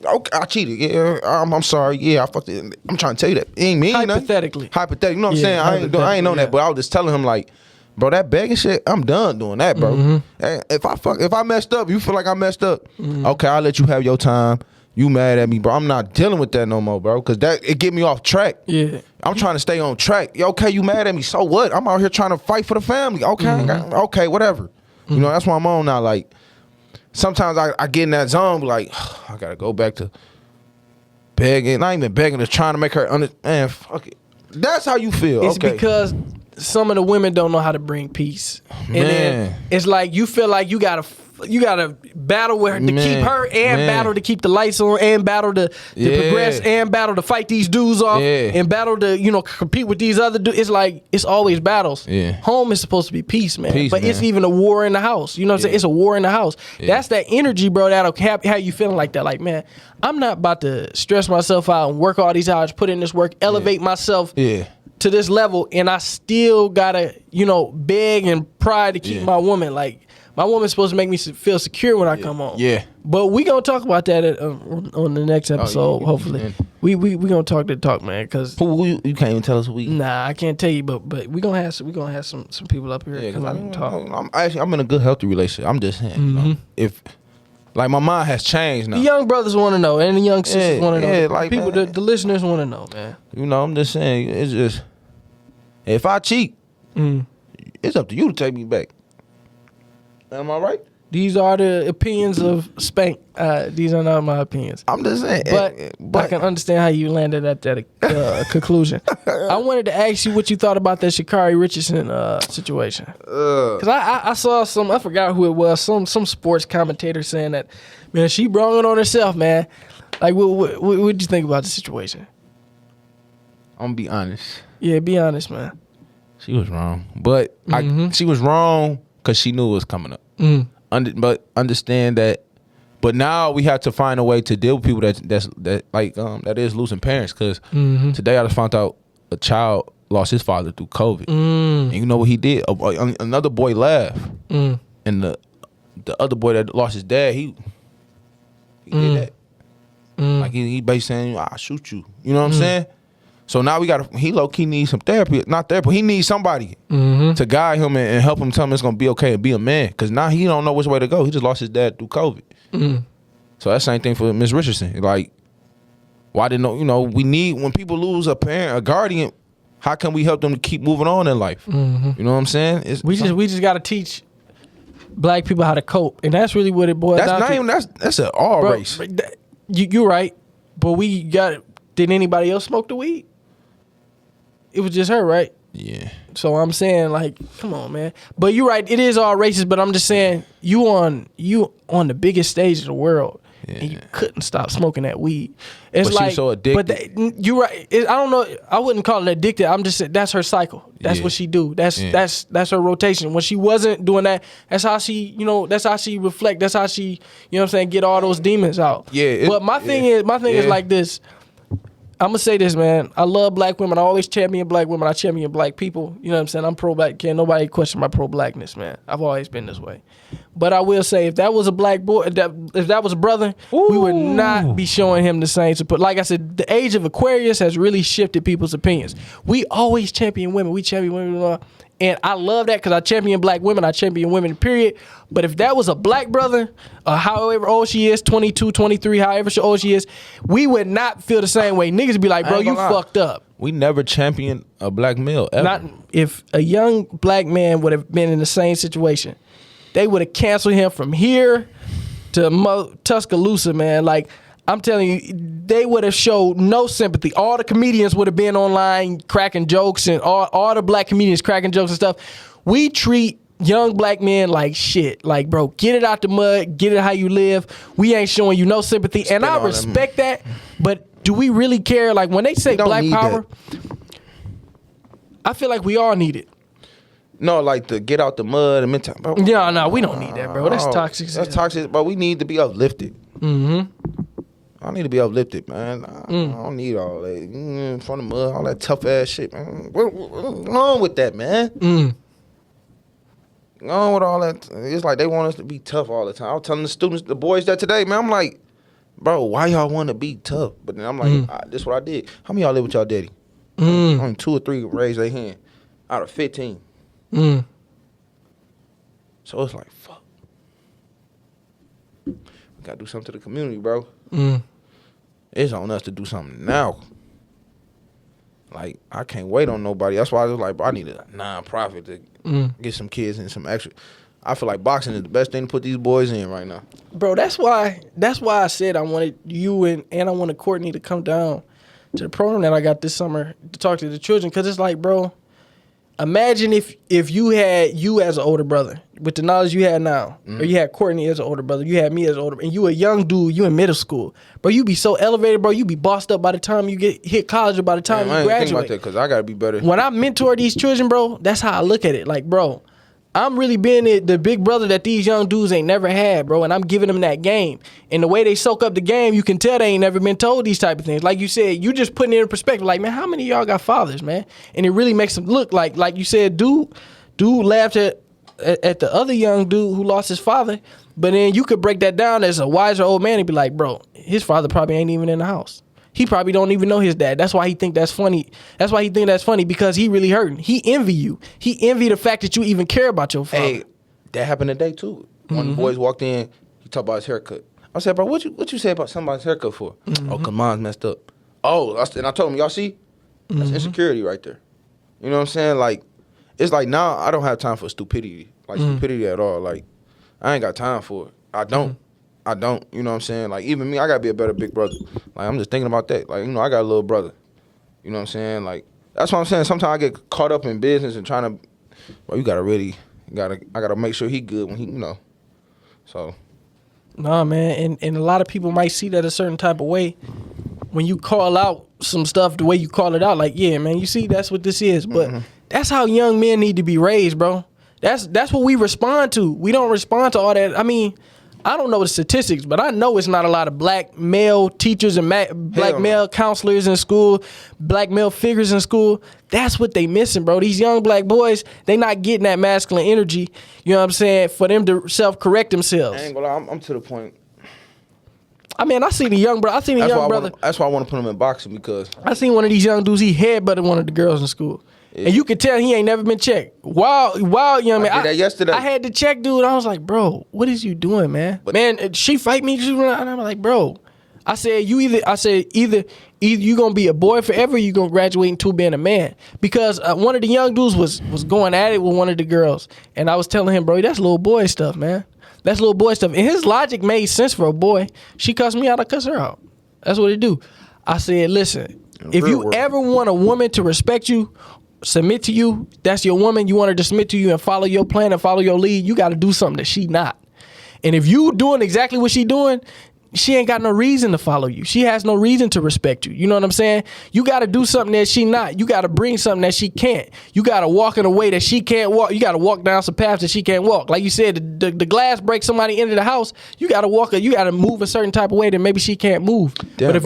okay, I cheated. Yeah, I'm sorry. Yeah, I fucked it. I'm trying to tell you that it ain't me. Hypothetically, you know what I'm saying? I ain't know that, but I was just telling him like, bro, that begging shit, I'm done doing that, bro. If I messed up, you feel like I messed up. Okay, I'll let you have your time. You mad at me, bro. I'm not dealing with that no more, bro. Cause it get me off track. Yeah. I'm trying to stay on track. Okay, you mad at me. So what? I'm out here trying to fight for the family. Okay, okay, whatever. You know, that's why I'm on now. Like, sometimes I get in that zone, like, I gotta go back to begging. Not even begging, just trying to make her understand. Fuck it. That's how you feel. It's because some of the women don't know how to bring peace. And then it's like you feel like you gotta battle with her to keep her and battle to keep the lights on and battle to progress and battle to fight these dudes off and battle to, you know, compete with these other dudes. It's like it's always battles. Yeah. Home is supposed to be peace, man. But man. it's even a war in the house. You know what I'm saying? It's a war in the house. That's that energy, bro, that'll have you feeling like that. Like, man, I'm not about to stress myself out and work all these hours, put in this work, elevate myself to this level, and I still gotta, you know, beg and pry to keep my woman. Like, my woman's supposed to make me feel secure when I come home. Yeah. But we gonna talk about that on the next episode, hopefully. We gonna talk the talk, man. Cause you can't even tell us who we. Nah, I can't tell you, but we gonna have some people up here come out and talk. I'm in a good, healthy relationship. I'm just saying, you know, if like my mind has changed now. The young brothers want to know, and the young sisters want to know. Yeah, like people, the listeners want to know, man. You know, I'm just saying, it's just if I cheat, it's up to you to take me back. Am I right? These are the opinions of Spank. These are not my opinions. I'm just saying. But I can understand how you landed at that conclusion. I wanted to ask you what you thought about that Sha'Carri Richardson situation. Because I saw I forgot who it was, some sports commentator saying that, man, she brought it on herself, man. Like, what did you think about the situation? I'm going to be honest. Yeah, be honest, man. She was wrong. But she was wrong because she knew it was coming up. But understand that. But now we have to find a way to deal with people that is losing parents. Because today I just found out a child lost his father through COVID. And you know what he did? Another boy laughed. And the other boy that lost his dad, he did that. Like he basically saying, I'll shoot you. You know what I'm saying? So now he low-key needs some therapy. Not therapy, he needs somebody to guide him and help him, tell him it's going to be okay and be a man. Because now he don't know which way to go. He just lost his dad through COVID. So that's the same thing for Miss Richardson. Like, why didn't, you know, we need, when people lose a parent, a guardian, how can we help them to keep moving on in life? You know what I'm saying? We just got to teach black people how to cope. And that's really what it boils down to. That's an all race. You're right. But did anybody else smoke the weed? It was just her, right? Yeah. So I'm saying, like, come on, man. But you're right. It is all racist. But I'm just saying, you on the biggest stage of the world, and you couldn't stop smoking that weed. It's but like, she's so addicted. But you're right. I don't know. I wouldn't call it addicted. I'm just saying that's her cycle. That's what she do. That's her rotation. When she wasn't doing that, that's how she, you know, that's how she reflect. That's how she, you know what I'm saying, get all those demons out. Yeah. But my thing is like this. I'm going to say this, man. I love black women. I always champion black women. I champion black people. You know what I'm saying? I'm pro-black. Can't nobody question my pro-blackness, man. I've always been this way. But I will say, if that was a black boy, if that was a brother, we would not be showing him the same support. Like I said, the age of Aquarius has really shifted people's opinions. We always champion women. We champion women. And I love that because I champion black women. I champion women, period. But if that was a black brother, however old she is, 22, 23, however old she is, we would not feel the same way. Niggas would be like, bro, you fucked up. We never championed a black male ever. Not if a young black man would have been in the same situation, they would have canceled him from here to Tuscaloosa, man. Like, I'm telling you, they would have showed no sympathy. All the comedians would have been online cracking jokes, and all the black comedians cracking jokes and stuff. We treat young black men like shit. Like, bro, get it out the mud, get it how you live. We ain't showing you no sympathy. And I respect that, but do we really care? Like, when they say black power, I feel like we all need it. No, like to get out the mud and mental. No, we don't need that, bro. That's toxic. That's toxic, but we need to be uplifted. I need to be uplifted, man. I don't need all that in front of mud, all that tough ass shit, man. What's wrong with that, man? Go on with all that. It's like they want us to be tough all the time. I was telling the students, the boys that today, man, I'm like, bro, why y'all want to be tough? But then I'm like, this is what I did. How many of y'all live with y'all daddy? Only 2 or 3 raised their hand out of 15. So it's like, fuck. We got to do something to the community, bro. It's on us to do something now. Like, I can't wait on nobody. That's why I was like, bro, I need a non-profit to get some kids in some extra. I feel like boxing is the best thing to put these boys in right now. Bro, that's why I said I wanted you and I wanted Courtney to come down to the program that I got this summer to talk to the children. Because it's like, bro, imagine if you had you as an older brother with the knowledge you had now, or you had Courtney as an older brother, you had me as an older, and you a young dude, you in middle school, bro, you be so elevated, bro, you be bossed up by the time you hit college or by the time you I graduate. ain't think about that because I gotta be better. When I mentor these children, bro, that's how I look at it. Like, bro, I'm really being the big brother that these young dudes ain't never had, bro, and I'm giving them that game. And the way they soak up the game, you can tell they ain't never been told these type of things. Like you said, you just putting it in perspective. Like, man, how many of y'all got fathers, man? And it really makes them look like you said, dude laughed at the other young dude who lost his father, but then you could break that down as a wiser old man and be like, bro, his father probably ain't even in the house. He probably don't even know his dad. That's why he think that's funny. That's why he think that's funny, because he really hurting. He envy you. He envy the fact that you even care about your father. Hey, that happened today too. One of the boys walked in, he talked about his haircut. I said, bro, what you say about somebody's haircut for? Oh, cause mine's messed up. Oh, and I told him, y'all see? That's insecurity right there. You know what I'm saying? Like, it's like now I don't have time for stupidity. Like stupidity at all. Like, I ain't got time for it. I don't. You know what I'm saying? Like, even me, I gotta be a better big brother. Like, I'm just thinking about that. Like, I got a little brother. You know what I'm saying? Like, that's what I'm saying. Sometimes I get caught up in business and trying to, bro, I gotta make sure he good when he, so. Nah, man, and a lot of people might see that a certain type of way when you call out some stuff the way you call it out. Like, yeah, man, you see, that's what this is. But that's how young men need to be raised, bro. That's what we respond to. We don't respond to all that. I mean, I don't know the statistics, but I know it's not a lot of black male teachers and black male counselors in school, black male figures in school. That's what they missing, bro. These young black boys, they not getting that masculine energy, you know what I'm saying, for them to self-correct themselves. I ain't gonna lie, I'm to the point. I mean, I seen the young brother. That's why I want to put him in boxing, because I seen one of these young dudes, he headbutted one of the girls in school. Yeah. And you could tell he ain't never been checked. Wild young man. I did that yesterday. I had to check, dude. I was like, bro, what is you doing, man? Man, she fight me. And I'm like, bro. I said either you gonna be a boy forever, or you gonna graduate into being a man. Because one of the young dudes was going at it with one of the girls, and I was telling him, bro, that's little boy stuff, man. That's little boy stuff. And his logic made sense for a boy. She cussed me out, I cuss her out. That's what it do. I said, listen, if you ever want a woman to respect you, submit to you, that's your woman, you want her to submit to you and follow your plan and follow your lead, you got to do something that she not. And if you doing exactly what she doing, she ain't got no reason to follow you. She has no reason to respect you. You know what I'm saying? You got to do something that she not. You got to bring something that she can't. You got to walk in a way that she can't walk. You got to walk down some paths that she can't walk. Like you said, the glass breaks somebody into the house. You got to you got to move a certain type of way that maybe she can't move. Damn, but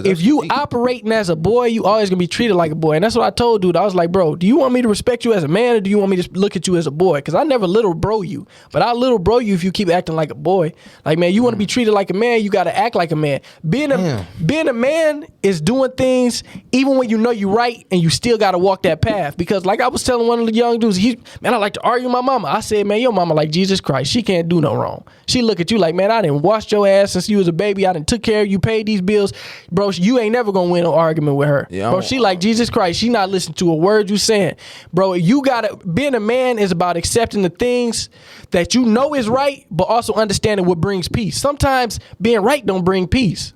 if you operating as a boy, you always gonna be treated like a boy. And that's what I told dude. I was like, bro, do you want me to respect you as a man, or do you want me to look at you as a boy? Because I never little bro you, but I little bro you if you keep acting like a boy. Like, man, you want to be treated like a man, you got to act like a man. Being a man is doing things even when you know you're right, and you still got to walk that path. Because like I was telling one of the young dudes, man, I like to argue with my mama. I said, man, your mama like Jesus Christ. She can't do no wrong. She look at you like, man, I done washed your ass since you was a baby. I done took care of you, paid these bills. Bro, you ain't never going to win an argument with her. Yeah, bro, she like Jesus Christ. She not listening to a word you saying. Bro, being a man is about accepting the things that you know is right, but also understanding what brings peace. Sometimes being right don't bring peace.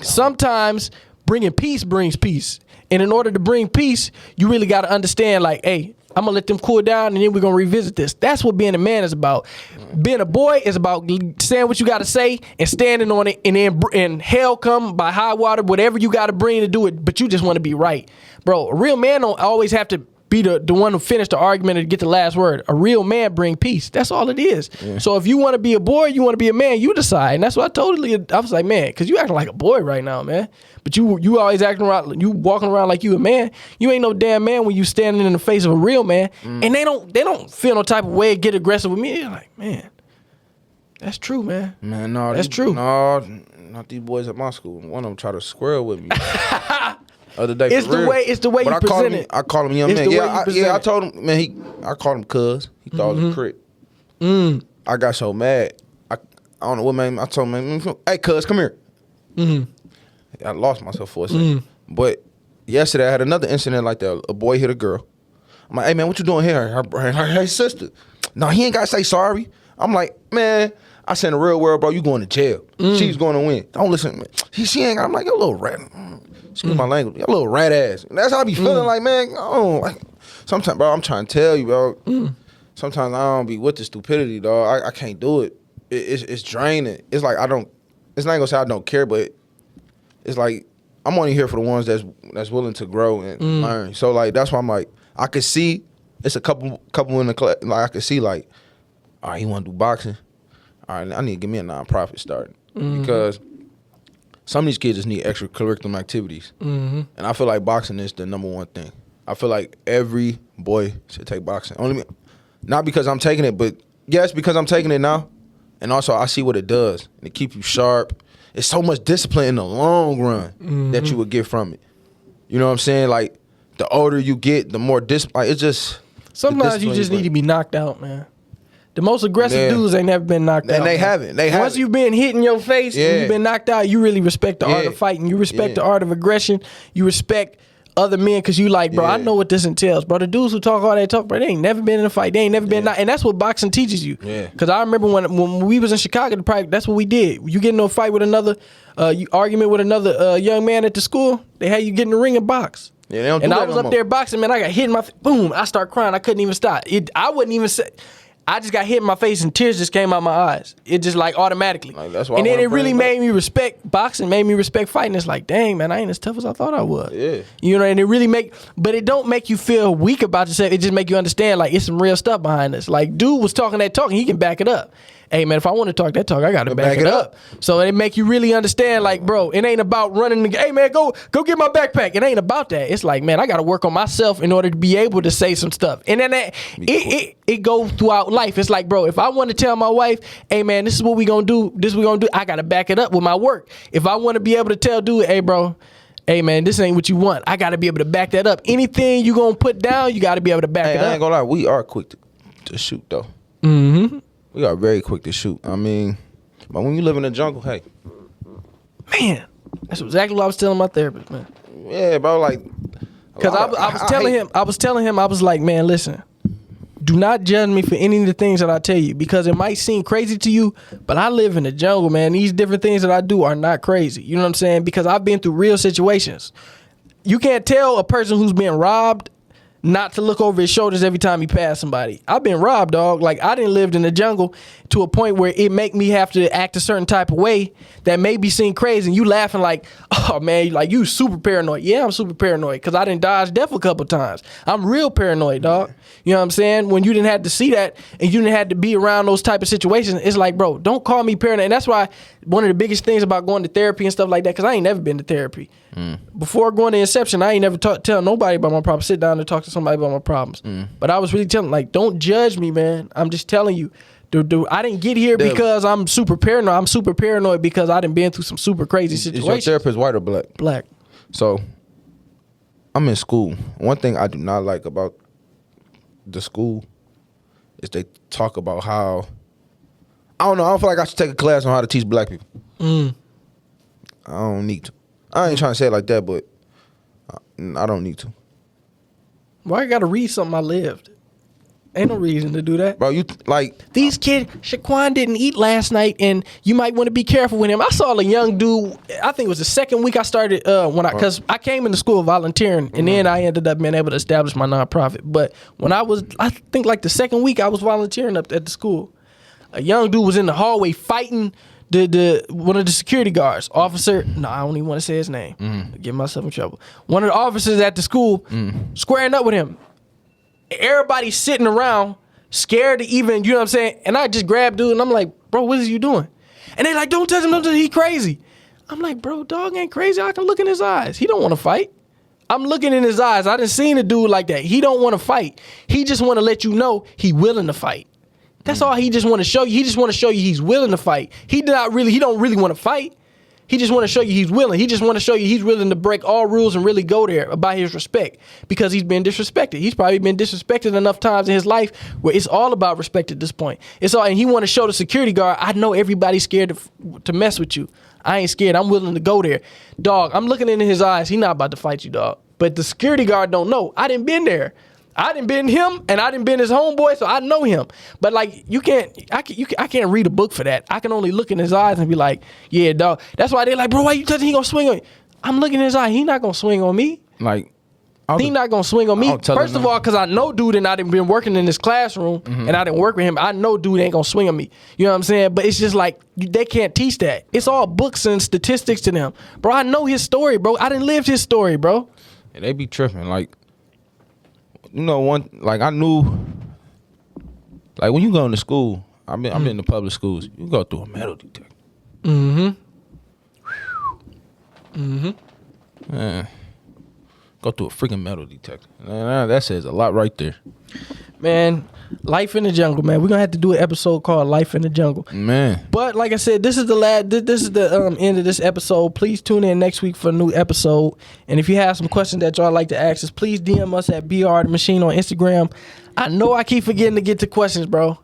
Sometimes bringing peace brings peace. And in order to bring peace, you really got to understand, like, hey, I'm going to let them cool down, and then we're going to revisit this. That's what being a man is about. Being a boy is about saying what you got to say and standing on it, and hell come by high water, whatever you got to bring to do it, but you just want to be right. Bro, a real man don't always have to be the one who finished the argument and get the last word. A real man bring peace. That's all it is. Yeah. So if you want to be a boy, you want to be a man, you decide. And that's what I was like, man, because you acting like a boy right now, man. But you always acting around, you walking around like you a man. You ain't no damn man when you standing in the face of a real man. And they don't feel no type of way, get aggressive with me. You're like, man, that's true, man. Man, no, that's true. No, not these boys at my school. One of them tried to square with me. Other day, it's the way you present it. I call him young man. I told him, man. I called him cuz. He thought it was a crit. I got so mad. I don't know what man. I told him, man, hey cuz, come here. I lost myself for a second. But yesterday I had another incident like that. A boy hit a girl. I'm like, hey man, what you doing here? Her sister. No, he ain't gotta say sorry. I'm like, man, I said in the real world, bro, you going to jail. She's going to win. Don't listen to me. She ain't got, I'm like, you little rat. Excuse my language. You little rat ass. And that's how I be feeling like, man, like, sometimes, bro, I'm trying to tell you, bro. Sometimes I don't be with the stupidity, dog. I can't do it. It's draining. It's like it's not gonna say I don't care, but it's like I'm only here for the ones that's willing to grow and learn. So like that's why I'm like, I could see it's a couple in the class. Like I could see like, all right, he want to do boxing. All right, I need to give me a nonprofit starting because some of these kids just need extracurricular activities, and I feel like boxing is the number one thing. I feel like every boy should take boxing. Not because I'm taking it, but yes, because I'm taking it now, and also I see what it does, and it keeps you sharp. It's so much discipline in the long run that you would get from it. You know what I'm saying? Like the older you get, the more discipline. Like, it's just sometimes you just need to be knocked out, man. The most aggressive dudes ain't never been knocked out. And they haven't. They haven't. Once you've been hit in your face and you've been knocked out, you really respect the art of fighting. You respect the art of aggression. You respect other men because you like, bro, I know what this entails. Bro, the dudes who talk all that talk, bro, they ain't never been in a fight. They ain't never been knocked. And that's what boxing teaches you. Because I remember when we was in Chicago, that's what we did. You get into a fight with another, you argument with another young man at the school, they had you get in the ring and box. Yeah, they don't do and that I was no up more. there boxing, man. I got hit in my boom. I start crying. I couldn't even stop. I wouldn't even say. I just got hit in my face and tears just came out my eyes. It just like automatically. Like, that's why and then it really made me respect boxing, made me respect fighting. It's like, dang, man, I ain't as tough as I thought I was. Yeah. You know, and it really but it don't make you feel weak about yourself. It just make you understand like it's some real stuff behind this. Like dude was talking that talk and he can back it up. Hey man, if I want to talk that talk, I gotta back it up. So it make you really understand, like, bro, it ain't about running the hey man, go get my backpack. It ain't about that. It's like, man, I gotta work on myself in order to be able to say some stuff. And then it goes throughout life. It's like, bro, if I want to tell my wife, hey man, this is what we gonna do, I gotta back it up with my work. If I want to be able to tell dude, hey bro, hey man, this ain't what you want, I gotta be able to back that up. Anything you gonna put down, you gotta be able to back it up. I ain't gonna lie, we are quick to shoot though. We are very quick to shoot. I mean, but when you live in the jungle, hey. Man, that's exactly what I was telling my therapist, man. Yeah, bro, like. Because I was telling him, I was like, man, listen, do not judge me for any of the things that I tell you because it might seem crazy to you, but I live in the jungle, man. These different things that I do are not crazy. You know what I'm saying? Because I've been through real situations. You can't tell a person who's being robbed not to look over his shoulders every time he pass somebody. I've been robbed, dog. Like, I didn't live in the jungle to a point where it make me have to act a certain type of way that may be seen crazy. And you laughing like, oh, man, like, you super paranoid. Yeah, I'm super paranoid because I didn't dodge death a couple times. I'm real paranoid, dog. You know what I'm saying? When you didn't have to see that and you didn't have to be around those type of situations, it's like, bro, don't call me paranoid. And that's why one of the biggest things about going to therapy and stuff like that, because I ain't never been to therapy. Before going to Inception, I ain't never tell nobody about my problems. Sit down and talk to somebody about my problems. But I was really telling, like, don't judge me, man. I'm just telling you. I didn't get here because I'm super paranoid. I'm super paranoid because I done been through some super crazy situations. Is your therapist white or black? Black. So, I'm in school. One thing I do not like about the school is they talk about how, I don't know, I don't feel like I should take a class on how to teach black people. I don't need to. I ain't trying to say it like that, but I don't need to. Why I gotta read something I lived? Ain't no reason to do that. Bro, you like these kids, Shaquan didn't eat last night and you might want to be careful with him. I saw a young dude, I think it was the second week I started because I came into school volunteering and then I ended up being able to establish my nonprofit. But when I think like the second week I was volunteering up at the school, a young dude was in the hallway fighting the one of the security guards, officer. No, I don't even want to say his name. Get myself in trouble. One of the officers at the school squaring up with him. Everybody's sitting around, scared to even, you know what I'm saying? And I just grabbed dude and I'm like, bro, what is you doing? And they like, don't touch him, don't touch him, he crazy. I'm like, bro, dog ain't crazy. I can look in his eyes. He don't want to fight. I'm looking in his eyes. I done seen a dude like that. He don't want to fight. He just want to let you know he willing to fight. That's all he just want to show you. He just want to show you he's willing to fight. He don't really want to fight. He just want to show you he's willing. He just want to show you he's willing to break all rules and really go there about his respect because he's been disrespected. He's probably been disrespected enough times in his life where it's all about respect at this point. It's all, and he want to show the security guard, I know everybody's scared to mess with you. I ain't scared. I'm willing to go there. Dog, I'm looking into his eyes. He not about to fight you, dog. But the security guard don't know. I didn't been there. I didn't been him, and I didn't been his homeboy, so I know him. But like, I can't read a book for that. I can only look in his eyes and be like, yeah, dog. That's why they like, bro, why you touching? He gonna swing on you. I'm looking in his eye. He not gonna swing on me. Like, He not gonna swing on me. First of all, because I know dude, and I didn't been working in this classroom, and I didn't work with him. I know dude ain't gonna swing on me. You know what I'm saying? But it's just like they can't teach that. It's all books and statistics to them, bro. I know his story, bro. I didn't live his story, bro. And they be tripping. Like, you know, I knew, like, when you go into school, I've been in the public schools. You go through a metal detector. Man, go through a freaking metal detector. Man, that says a lot right there. Man, life in the jungle, man. We're gonna have to do an episode called "Life in the Jungle." Man, but like I said, this is the end of this episode. Please tune in next week for a new episode. And if you have some questions that y'all like to ask us, please DM us at BR the Machine on Instagram. I know I keep forgetting to get to questions, bro.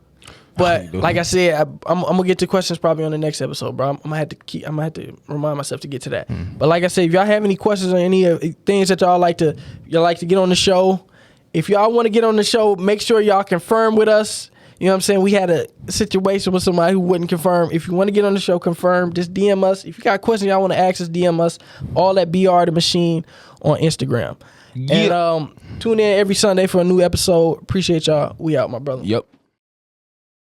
But like I said, I'm gonna get to questions probably on the next episode, bro. I'm gonna have to remind myself to get to that. But like I said, if y'all have any questions or any things that y'all like to get on the show, if y'all want to get on the show, make sure y'all confirm with us. You know what I'm saying? We had a situation with somebody who wouldn't confirm. If you want to get on the show, confirm. Just DM us. If you got questions y'all want to ask us, DM us. All at BR the Machine on Instagram. Yeah. And tune in every Sunday for a new episode. Appreciate y'all. We out, my brother. Yep.